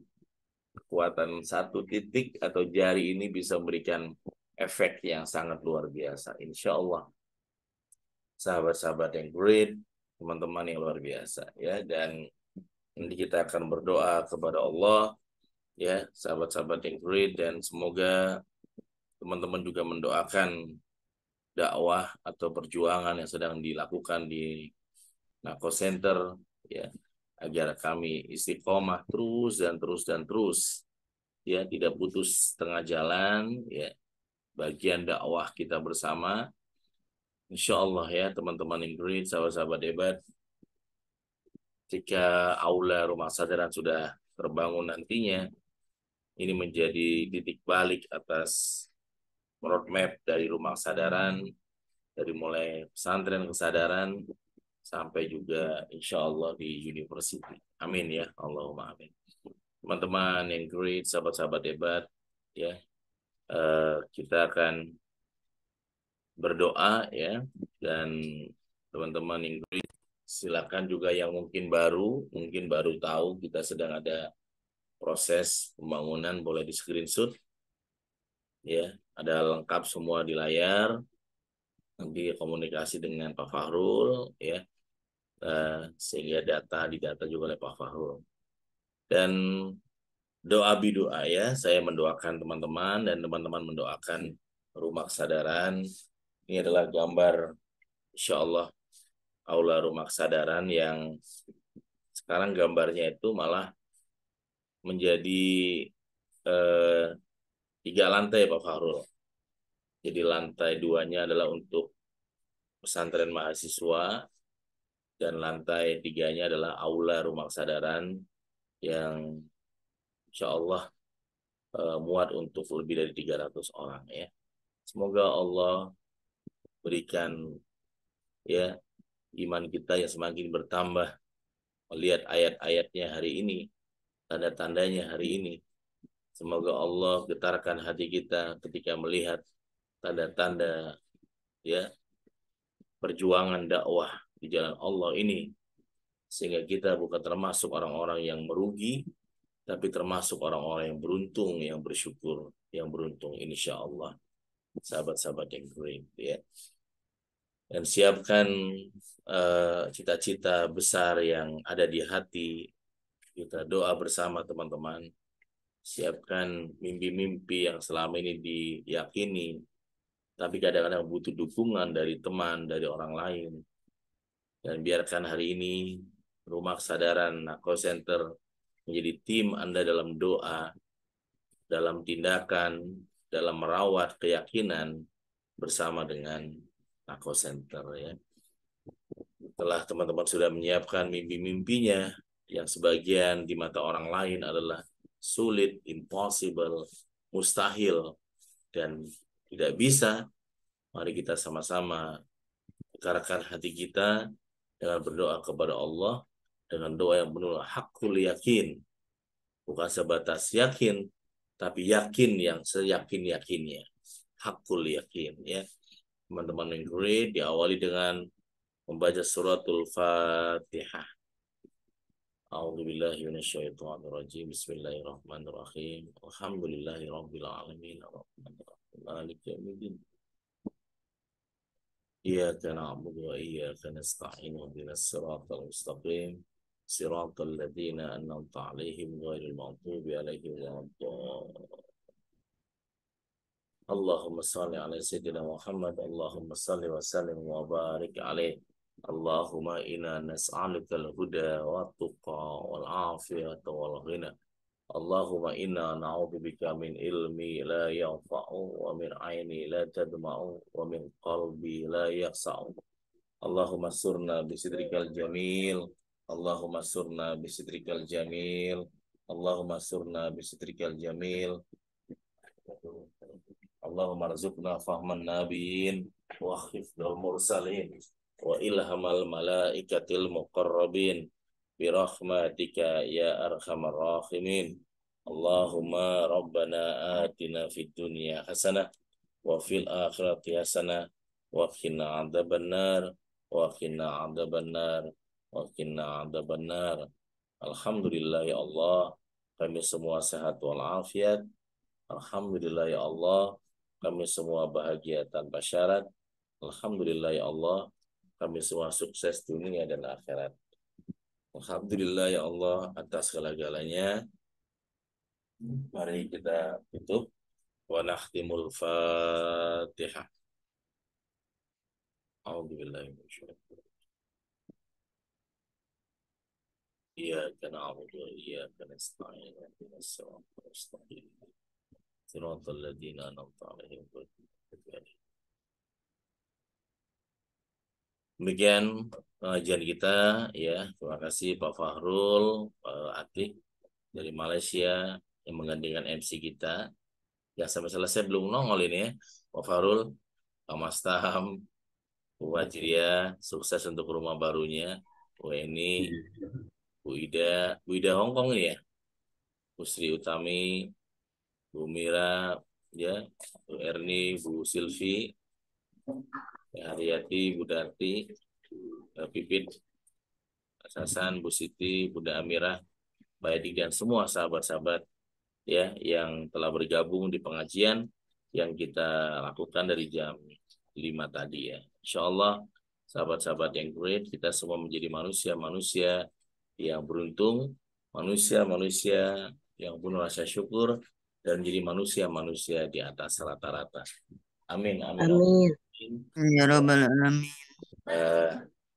kekuatan satu titik atau jari ini bisa memberikan efek yang sangat luar biasa. Insya Allah. Sahabat-sahabat yang great, teman-teman yang luar biasa ya. Dan nanti kita akan berdoa kepada Allah ya, sahabat-sahabat yang great, dan semoga teman-teman juga mendoakan dakwah atau perjuangan yang sedang dilakukan di Nako Center, ya, agar kami istiqomah terus dan terus dan terus, ya, tidak putus setengah jalan, ya, bagian dakwah kita bersama. Insya Allah ya teman-teman Ingrid, sahabat-sahabat hebat, jika aula rumah sadaran sudah terbangun nantinya, ini menjadi titik balik atas roadmap dari rumah kesadaran, dari mulai pesantren kesadaran sampai juga insya Allah di university. Amin ya, Allahumma amin. Teman-teman yang great, sahabat-sahabat hebat, ya, kita akan berdoa ya, dan teman-teman yang great, silakan juga yang mungkin baru tahu kita sedang ada proses pembangunan, boleh di screenshot ya, ada lengkap semua di layar. Nanti komunikasi dengan Pak Fahrul ya, sehingga didata juga oleh Pak Fahrul. Dan doa bidoa ya, saya mendoakan teman-teman dan teman-teman mendoakan rumah kesadaran. Ini adalah gambar insya Allah aula rumah kesadaran yang sekarang gambarnya itu malah menjadi 3 lantai Pak Fahrul. Jadi lantai 2-nya adalah untuk pesantren mahasiswa dan lantai 3-nya adalah aula rumah kesadaran yang insya Allah muat untuk lebih dari 300 orang ya. Semoga Allah berikan ya iman kita yang semakin bertambah melihat ayat-ayatnya hari ini, tanda-tandanya hari ini. Semoga Allah getarkan hati kita ketika melihat tanda-tanda ya perjuangan dakwah di jalan Allah ini, sehingga kita bukan termasuk orang-orang yang merugi, tapi termasuk orang-orang yang beruntung, yang bersyukur, yang beruntung insya Allah. Sahabat-sahabat yang great ya. Dan siapkan cita-cita besar yang ada di hati. Kita doa bersama teman-teman. Siapkan mimpi-mimpi yang selama ini diyakini, tapi kadang-kadang butuh dukungan dari teman, dari orang lain. Dan biarkan hari ini Rumah Kesadaran Nako Center menjadi tim Anda dalam doa, dalam tindakan, dalam merawat keyakinan bersama dengan Nako Center ya. Setelah teman-teman sudah menyiapkan mimpi-mimpinya yang sebagian di mata orang lain adalah sulit, impossible, mustahil, dan tidak bisa, mari kita sama-sama kekarkan hati kita dengan berdoa kepada Allah dengan doa yang penuh hakul yakin, bukan sebatas yakin, tapi yakin yang seyakin-yakinnya, hakul yakin ya. Teman-teman yang great, diawali dengan membaca suratul Fatihah. A'udzubillahi minasyaitonirrajim. Bismillahirrahmanirrahim. Alhamdulillahirabbil alamin. Arrahmanirrahim. Maliki yaumiddin. Iyyaka na'budu wa iyyaka nasta'in. Ihdinas siratal mustaqim. Siratal ladzina an'amta 'alaihim ghairil maghdubi 'alaihim waladdallin. Allahumma shalli ala sayyidina Muhammad. Allahumma shalli wa sallim wa barik alaihi. Allahumma inna nas'aluka al-huda wa tuqa wal afiyata wal ghina. Allahumma inna na'udzubika min ilmi la yanfa'u wa min aini la tadma'u wa min qalbi la yakhsa'u. Allahumma surna bisidrikal jamil. Allahumma surna bisidrikal jamil. Allahumma surna bisidrikal jamil. Allahumma rzuqna fahman nabiyin wa khifdal mursalin wa ilhamal malaikatil muqarrabin birahmatika ya arhamar rahimin. Allahumma rabbana atina fid dunya hasanah wa fil akhirati hasanah wa qina adzabannar wa qina adzabannar wa qina adzabannar. Alhamdulillah ya Allah, kami semua sehat walafiat. Alhamdulillah ya Allah, kami semua bahagia tanpa syarat. Alhamdulillah ya Allah, kami semua sukses dunia dan akhirat. Alhamdulillah ya Allah atas segala-galanya. Mari kita tutup wa nakhtimul Fatihah. A'udzubillahi minasyaitonir rajim. Iyyaka na'budu wa iyyaka nasta'in. Ihdinas siratal mustaqim. Siratal ladzina an'amta 'alaihim ghairil maghdubi 'alaihim. Demikian pengajian kita ya. Terima kasih Pak Fahrul, Pak Atik dari Malaysia yang menggantikan MC kita. Ya sampai selesai belum nongol ini ya. Pak Fahrul, Pak Mastam, Bu Wajria, sukses untuk rumah barunya. Bu Eni, Bu Ida Hongkong ini ya. Bu Sri Utami, Bu Mira, ya, Bu Erni, Bu Silvi, ya, Haryati, Bu Darti, Pipit, Sasan, Bu Siti, Bunda Amirah, Mbak Edi, dan semua sahabat-sahabat ya yang telah bergabung di pengajian yang kita lakukan dari jam 5 tadi ya. Insya Allah sahabat-sahabat yang great, kita semua menjadi manusia-manusia yang beruntung, manusia-manusia yang penuh rasa syukur, dan menjadi manusia-manusia di atas rata-rata. Amin, amin, Amin. Ya Rabbal Alamin.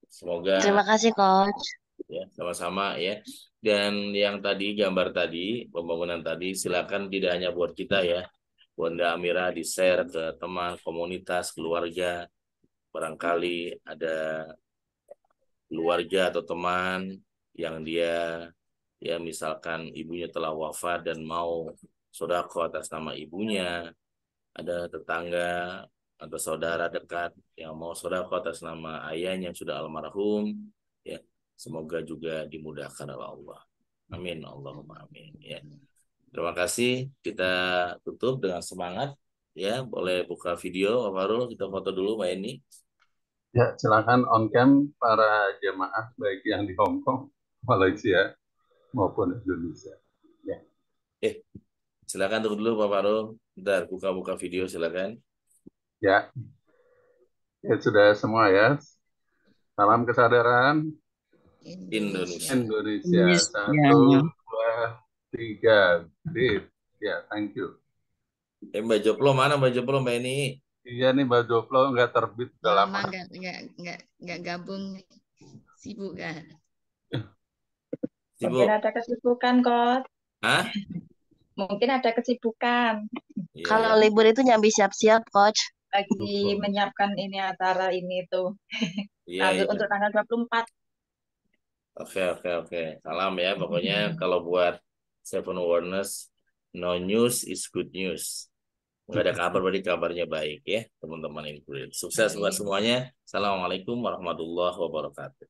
Semoga Terima kasih, Coach. ya sama-sama ya. Dan yang tadi gambar tadi, pembangunan tadi, silakan tidak hanya buat kita ya, Bunda Amira di-share ke teman, komunitas, keluarga. Barangkali ada keluarga atau teman yang dia ya misalkan ibunya telah wafat dan mau sedekah atas nama ibunya, ada tetangga atau saudara dekat yang mau sedekah atas nama ayahnya yang sudah almarhum, ya semoga juga dimudahkan oleh Allah. Amin, Allahumma amin. Ya. Terima kasih. Kita tutup dengan semangat. Ya, boleh buka video, Pak Farul. Kita foto dulu, Mbak Eni. Ya, silakan on cam para jemaah baik yang di Hong Kong, Malaysia maupun Indonesia. Ya. Silakan tunggu dulu Pak Farul. Bentar, buka-buka video silakan. Ya. Ya, sudah semua ya. Salam kesadaran Indonesia. Indonesia. 1, 2, 3. Great. Ya, thank you. Mbak Joplo mana Mbak Joplo, Mbak Eni? Iya nih Mbak Joplo nggak terbit udah lama. Nggak gabung, sibuk kan? Mungkin ada kesibukan, Coach. Hah? Mungkin ada kesibukan. Ya, Kalau libur itu nyambi siap-siap, Coach. Lagi menyiapkan ini acara ini tuh. Iya. Untuk tanggal 24. Oke. Salam ya. Pokoknya kalau buat Seven Awareness, no news is good news. Nggak ada kabar berarti kabarnya baik ya, teman-teman ini. Sukses buat semuanya. Assalamualaikum warahmatullahi wabarakatuh.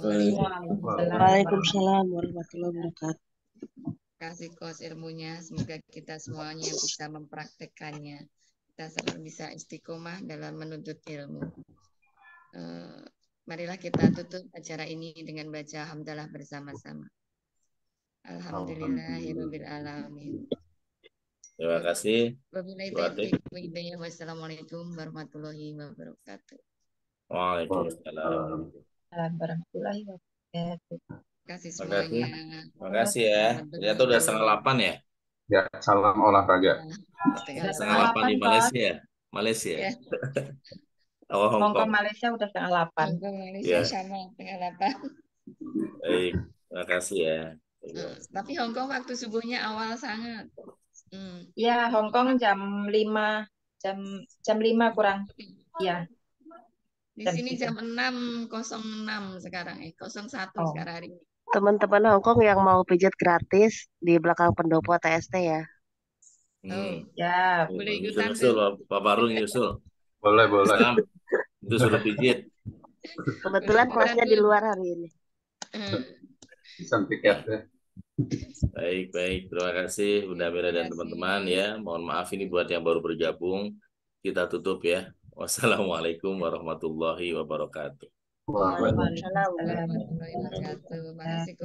Waalaikumsalam warahmatullahi wabarakatuh. Kasih Coach ilmunya, semoga kita semuanya bisa mempraktekannya. Kita selalu bisa istiqomah dalam menuntut ilmu. Marilah kita tutup acara ini dengan baca hamdalah bersama-sama. Alhamdulillahirabbil alamin. Terima kasih. Wabillahi taufiq wa hidayah. Wassalamualaikum warahmatullahi wabarakatuh. Waalaikumsalam warahmatullahi wabarakatuh. Terima kasih semuanya. Terima kasih ya. Ternyata udah 7:30 ya? Ya, salam olahraga. 7:30 di Malaysia. Malaysia. Ya. Hong Kong. Malaysia udah 7:30. Hong Kong Malaysia sama 7:30. Baik, terima kasih ya. Tapi Hong Kong waktu subuhnya awal sangat. Ya, Hong Kong jam 5 kurang. Ya. Di sini jam 6.06 sekarang 01 sekarang hari ini. Teman-teman Hong Kong yang mau pijat gratis di belakang pendopo TST ya. Ya, boleh ikutan tuh. Pak Farul nyusul. Boleh. Itu suruh pijit. Kebetulan kelasnya di luar hari ini. Pesan tiket ya. Baik. Terima kasih Bunda Amira dan teman-teman ya. Mohon maaf ini buat yang baru bergabung. Kita tutup ya. Wassalamualaikum warahmatullahi wabarakatuh. Waalaikumsalam warahmatullahi wabarakatuh. Makasih.